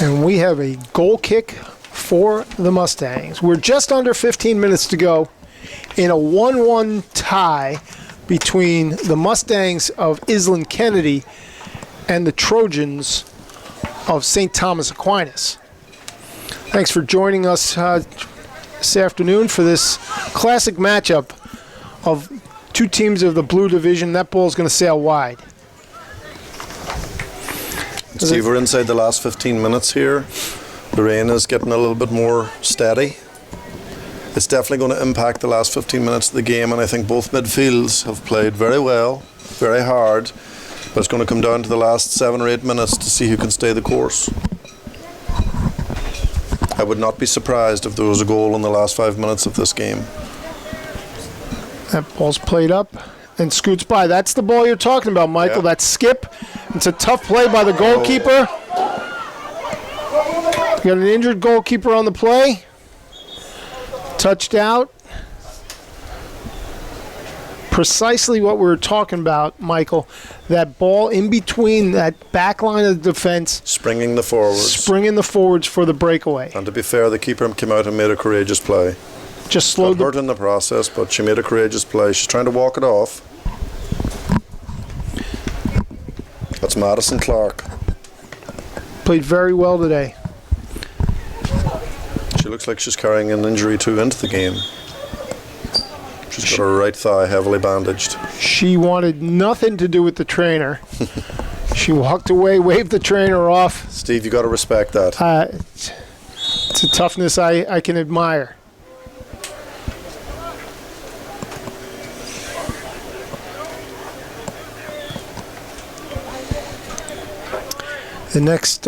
And we have a goal kick for the Mustangs. We're just under 15 minutes to go in a 1-1 tie between the Mustangs of Island Kennedy and the Trojans of St. Thomas Aquinas. Thanks for joining us this afternoon for this classic matchup of two teams of the Blue Division. That ball's going to sail wide. Steve, we're inside the last 15 minutes here. The rain is getting a little bit more steady. It's definitely going to impact the last 15 minutes of the game, and I think both midfields have played very well, very hard, but it's going to come down to the last 7 or 8 minutes to see who can stay the course. I would not be surprised if there was a goal in the last 5 minutes of this game. That ball's played up and scoots by. That's the ball you're talking about, Michael. Yeah. That skip. It's a tough play by the goalkeeper. We got an injured goalkeeper on the play. Touched out. Precisely what we were talking about, Michael. That ball in between that back line of the defense. Springing the forwards. Springing the forwards for the breakaway. And to be fair, the keeper came out and made a courageous play. Just slowed Got hurt in the process, but she made a courageous play. She's trying to walk it off. That's Madison Clark. Played very well today. She looks like she's carrying an injury too into the game. She's got her right thigh heavily bandaged. She wanted nothing to do with the trainer. She walked away, waved the trainer off. Steve, you got to respect that. It's a toughness I can admire. The next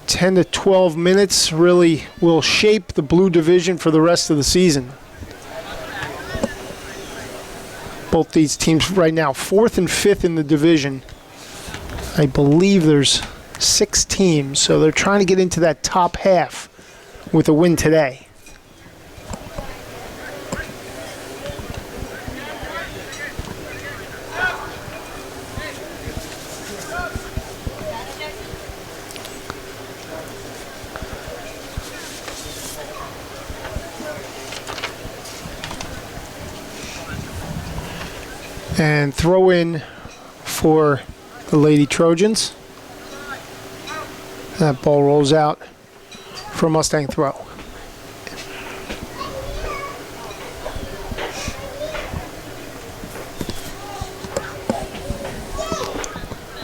10 to 12 minutes really will shape the Blue Division for the rest of the season. Both these teams right now, 4th and 5th in the division. I believe there's 6 teams, so they're trying to get into that top half with a win today. And throw in for the Lady Trojans. That ball rolls out for a Mustang throw.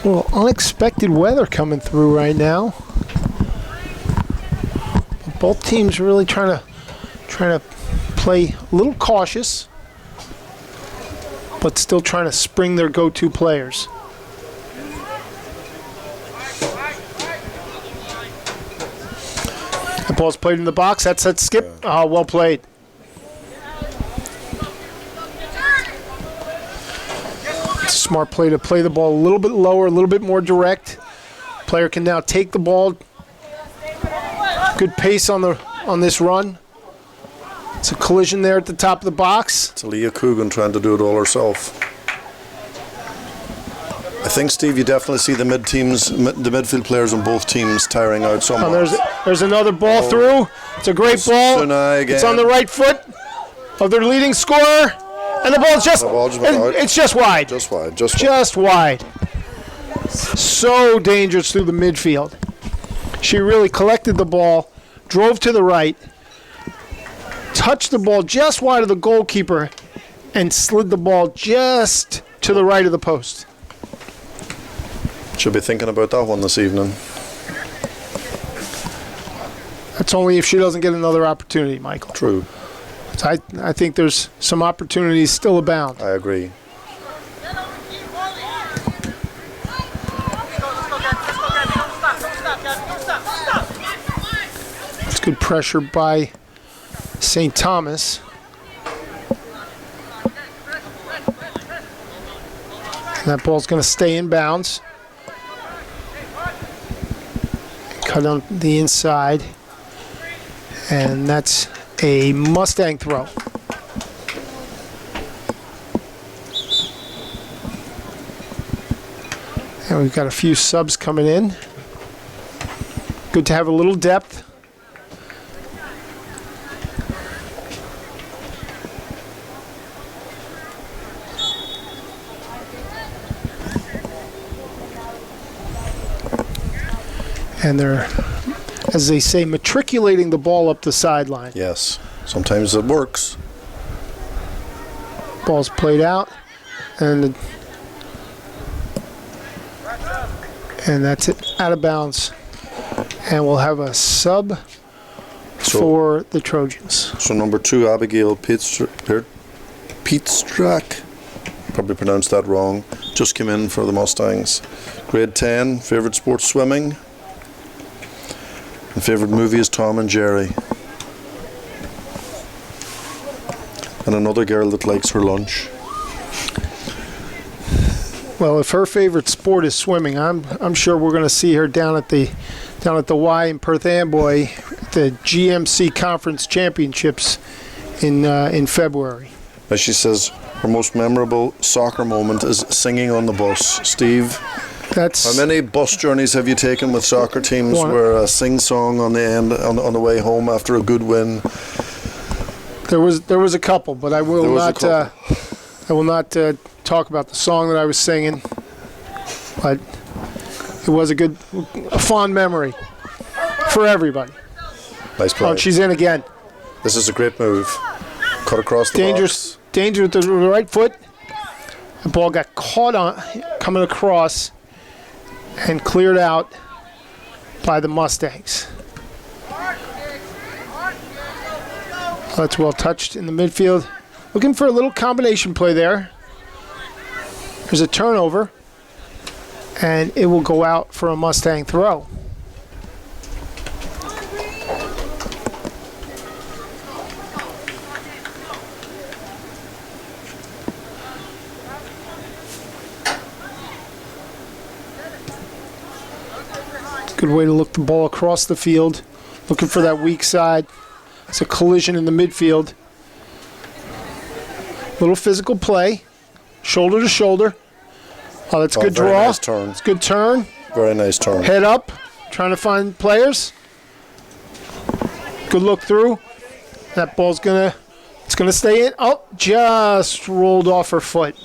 Well, unexpected weather coming through right now. Both teams really trying to play a little cautious, but still trying to spring their go-to players. The ball's played in the box. That's that skip. Oh, well played. It's a smart play to play the ball a little bit lower, a little bit more direct. Player can now take the ball. Good pace on this run. It's a collision there at the top of the box. It's Leah Coogan trying to do it all herself. I think, Steve, you definitely see the midfield players on both teams tiring out somewhat. There's another ball through. It's a great ball. It's on the right foot of their leading scorer, and the ball's just it's just wide. Just wide. So dangerous through the midfield. She really collected the ball, drove to the right, touched the ball just wide of the goalkeeper, and slid the ball just to the right of the post. Should be thinking about that one this evening. That's only if she doesn't get another opportunity, Michael. True. So I think there's some opportunities still abound. I agree. It's good pressure by St. Thomas. And that ball's going to stay in bounds. Cut on the inside. And that's a Mustang throw. And we've got a few subs coming in. Good to have a little depth. And they're, as they say, matriculating the ball up the sideline. Yes, sometimes it works. Ball's played out, and that's it, out of bounds. And we'll have a sub for the Trojans. So number 2, Abigail Pietstrak, probably pronounced that wrong, just came in for the Mustangs. Grade 10, favorite sport swimming. And favorite movie is Tom and Jerry. And another girl that likes her lunch. Well, if her favorite sport is swimming, I'm sure we're going to see her down at the Y in Perth Amboy, the GMC Conference Championships in February. As she says, her most memorable soccer moment is singing on the bus. Steve, how many bus journeys have you taken with soccer teams where a sing-song on the end on the way home after a good win? There was a couple, but I will not talk about the song that I was singing. But it was a fond memory for everybody. Nice play. Oh, and she's in again. This is a great move. Cut across the box. Danger with the right foot. The ball got caught on coming across and cleared out by the Mustangs. That's well touched in the midfield. Looking for a little combination play there. There's a turnover, and it will go out for a Mustang throw. Good way to look the ball across the field. Looking for that weak side. It's a collision in the midfield. Little physical play. Shoulder to shoulder. Oh, that's a good draw. Nice turn. It's a good turn. Very nice turn. Head up. Trying to find players. Good look through. That ball's gonna stay in. Oh, just rolled off her foot.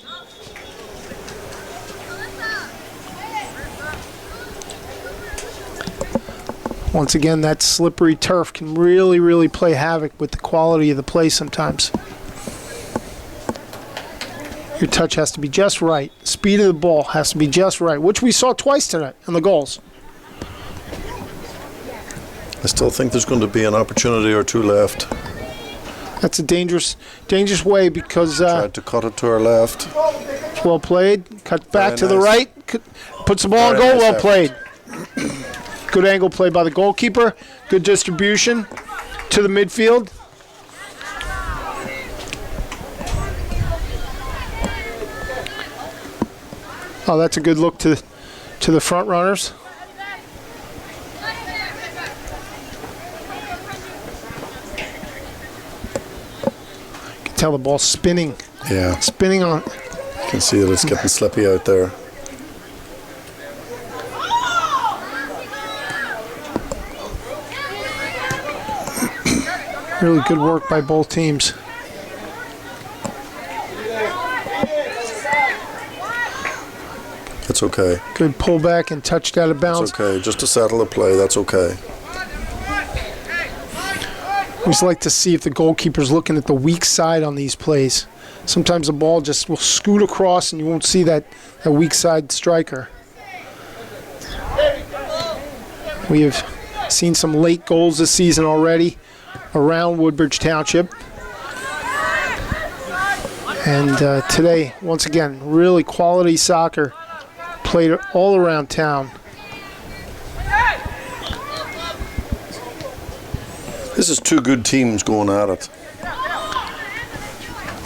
Once again, that slippery turf can really, really play havoc with the quality of the play sometimes. Your touch has to be just right. Speed of the ball has to be just right, which we saw twice tonight in the goals. I still think there's going to be an opportunity or two left. That's a dangerous way because... tried to cut it to her left. It's well played. Cut back to the right. Puts the ball in goal. Well played. Good angle play by the goalkeeper. Good distribution to the midfield. Oh, that's a good look to the front runners. You can tell the ball's spinning. Yeah. Spinning on. You can see that it's getting slippy out there. Really good work by both teams. It's okay. Good pullback and touched out of bounds. It's okay. Just to settle the play, that's okay. We always like to see if the goalkeeper's looking at the weak side on these plays. Sometimes the ball just will scoot across and you won't see that weak side striker. We have seen some late goals this season already around Woodbridge Township. And today, once again, really quality soccer played all around town. This is two good teams going at it.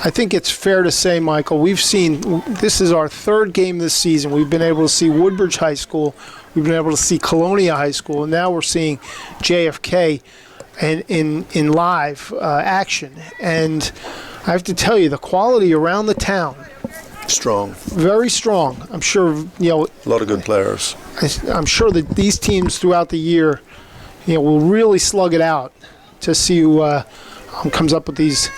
I think it's fair to say, Michael, we've seen, this is our third game this season. We've been able to see Woodbridge High School, we've been able to see Colonia High School, and now we're seeing JFK in live action. And I have to tell you, the quality around the town, Strong. very strong. I'm sure, A lot of good players. I'm sure that these teams throughout the year, will really slug it out to see who comes up with these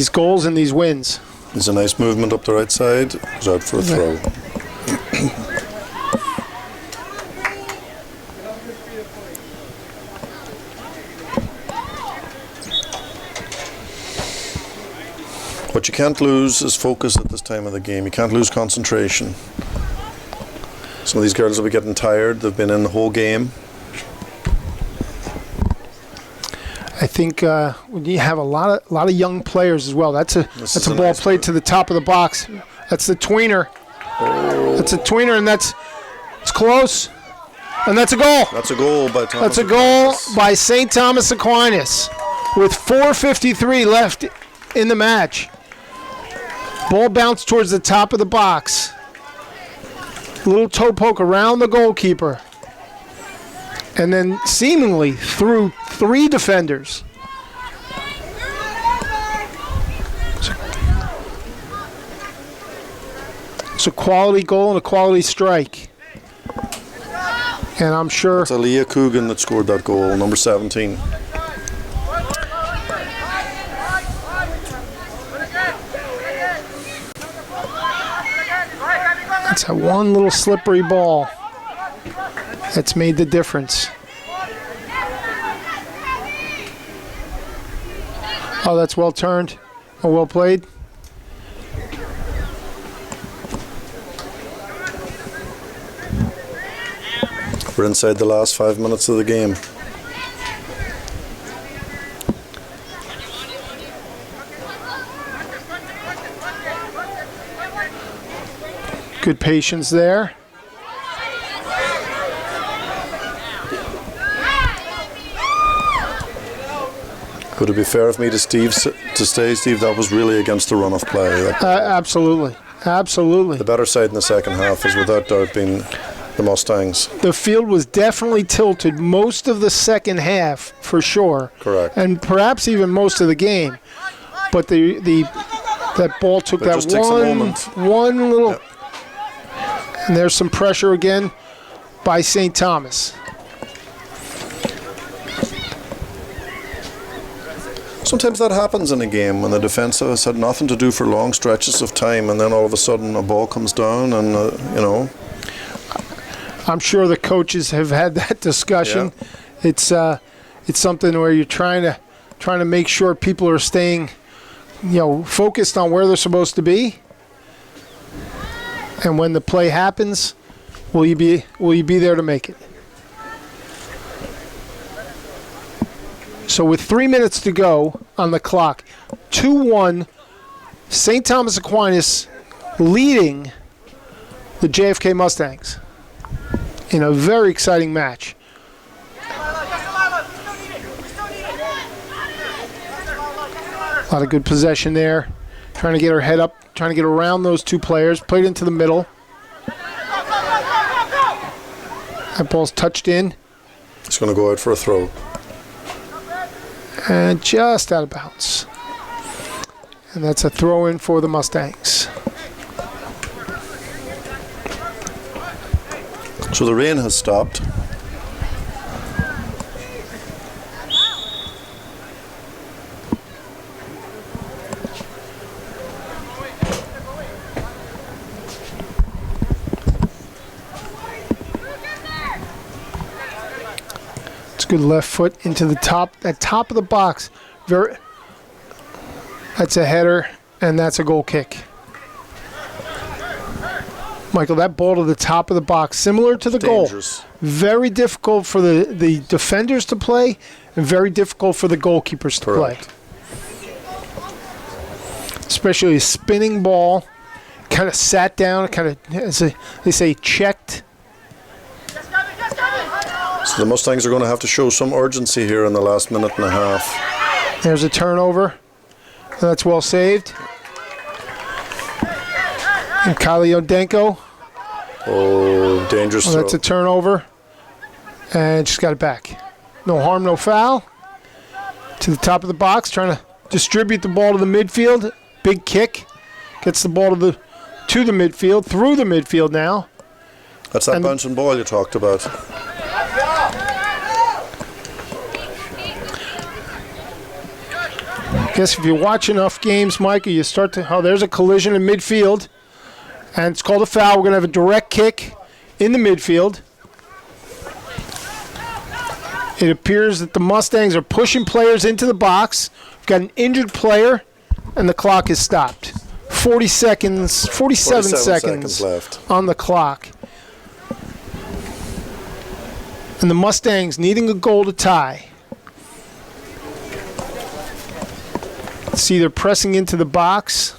goals and these wins. There's a nice movement up the right side. Goes out for a throw. What you can't lose is focus at this time of the game. You can't lose concentration. Some of these girls will be getting tired. They've been in the whole game. I think you have a lot of young players as well. That's a ball nice played to the top of the box. That's the tweener. That's a tweener, and it's close, and that's a goal. That's a goal by Thomas. That's a goal Aquinas. by St. Thomas Aquinas with 4:53 left in the match. Ball bounced towards the top of the box. Little toe poke around the goalkeeper. And then seemingly through 3 defenders. It's a quality goal and a quality strike. And I'm sure It's Aaliyah Coogan that scored that goal, number 17. it's that one little slippery ball that's made the difference. Oh, that's well turned. Oh, well played. We're inside the last 5 minutes of the game. Good patience there. Would it be fair of me to stay, Steve? That was really against the run of play. Absolutely. Absolutely. The better side in the second half is without doubt being the Mustangs. The field was definitely tilted most of the second half, for sure. Correct. And perhaps even most of the game. But that ball took that just takes a moment. one little... Yep. And there's some pressure again by St. Thomas. Sometimes that happens in a game when the defence has had nothing to do for long stretches of time, and then all of a sudden a ball comes down, and I'm sure the coaches have had that discussion. Yeah. It's something where you're trying to make sure people are staying, focused on where they're supposed to be. And when the play happens, will you be there to make it? So with 3 minutes to go on the clock, 2-1, St. Thomas Aquinas leading the JFK Mustangs in a very exciting match. A lot of good possession there. Trying to get her head up, trying to get around those two players. Played into the middle. That ball's touched in It's going to go out for a throw. and just out of bounds. And that's a throw in for the Mustangs. So the rain has stopped. It's good left foot into the top of the box. That's a header, and that's a goal kick. Michael, that ball to the top of the box, similar to the Dangerous. goal. Very difficult for the defenders to play, and very difficult for the goalkeepers to Correct. play. Especially a spinning ball, kind of sat down, kind of, as they say, checked. So the Mustangs are going to have to show some urgency here in the last minute and a half. There's a turnover. That's well saved. And Kaliodenko. Oh, dangerous Well, throw. that's a turnover. And just got it back. No harm, no foul. To the top of the box, trying to distribute the ball to the midfield. Big kick. Gets the ball to the midfield, through the midfield now. That's that and- bouncing ball you talked about. I guess if you watch enough games, Michael, you start to... Oh, there's a collision in midfield. And it's called a foul. We're going to have a direct kick in the midfield. It appears that the Mustangs are pushing players into the box. We've got an injured player, and the clock is stopped. 47 seconds left. on the clock. And the Mustangs needing a goal to tie. See, they're pressing into the box.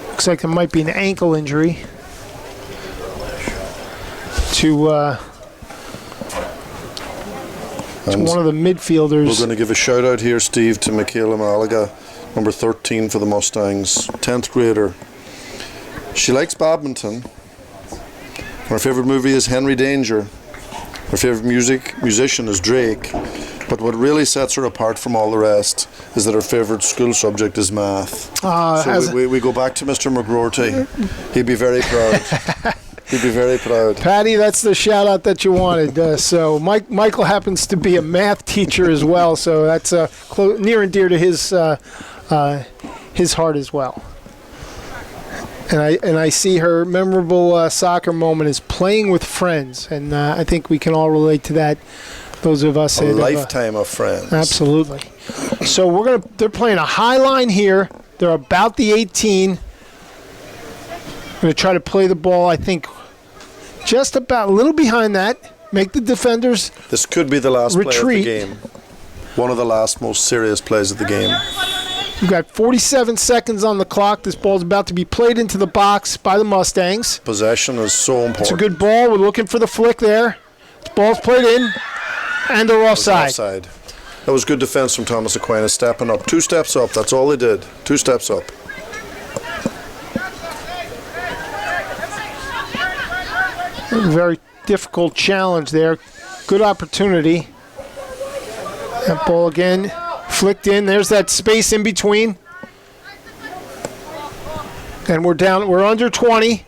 Looks like there might be an ankle injury to one of the midfielders. We're going to give a shout out here, Steve, to Michaela Malaga, number 13 for the Mustangs, 10th grader. She likes badminton. Her favourite movie is Henry Danger. Her favourite musician is Drake. But what really sets her apart from all the rest is that her favourite school subject is math. So we go back to Mr. McGroarty. He'd be very proud. He'd be very proud. Patty, that's the shout out that you wanted. So Michael happens to be a math teacher as well, so that's near and dear to his heart as well. And I see her memorable soccer moment is playing with friends, and I think we can all relate to that. Those of us A that lifetime of friends. absolutely. So they're playing a high line here. They're about the 18. Going to try to play the ball, I think, just about a little behind that. Make the defenders This could be the last retreat. play of the game. One of the last most serious plays of the game. We've got 47 seconds on the clock. This ball's about to be played into the box by the Mustangs. Possession is so important. It's a good ball. We're looking for the flick there. This ball's played in, and they're offside. Offside. That was good defense from Thomas Aquinas, stepping up. 2 steps up, that's all they did. 2 steps up. Very difficult challenge there. Good opportunity. That ball again flicked in. There's that space in between. And we're under 20.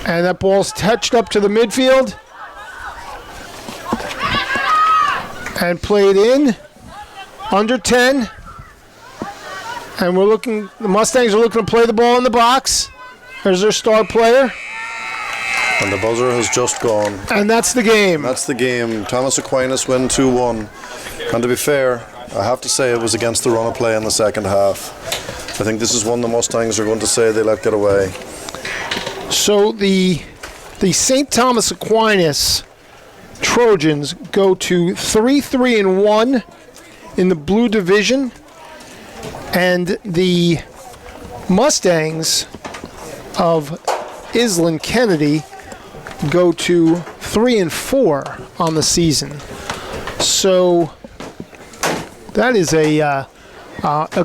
And that ball's touched up to the midfield. And played in. Under 10. And the Mustangs are looking to play the ball in the box. There's their star player. And the buzzer has just gone. And that's the game. That's the game. Thomas Aquinas win 2-1. And to be fair, I have to say it was against the run of play in the second half. I think this is one the Mustangs are going to say they let get away. So the St. Thomas Aquinas Trojans go to 3-1 in the blue division, and the Mustangs of Island Kennedy go to 3-4 on the season. So that is a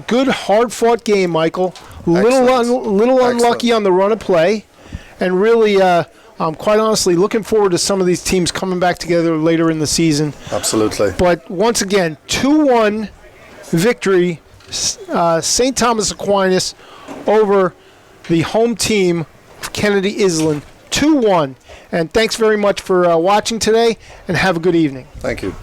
good, hard-fought game, Michael. Little unlucky Excellent. on the run of play, and really, quite honestly, looking forward to some of these teams coming back together later in the season. Absolutely. But once again, 2-1 victory, St. Thomas Aquinas over the home team of Kennedy Island, 2-1. And thanks very much for watching today, and have a good evening. Thank you.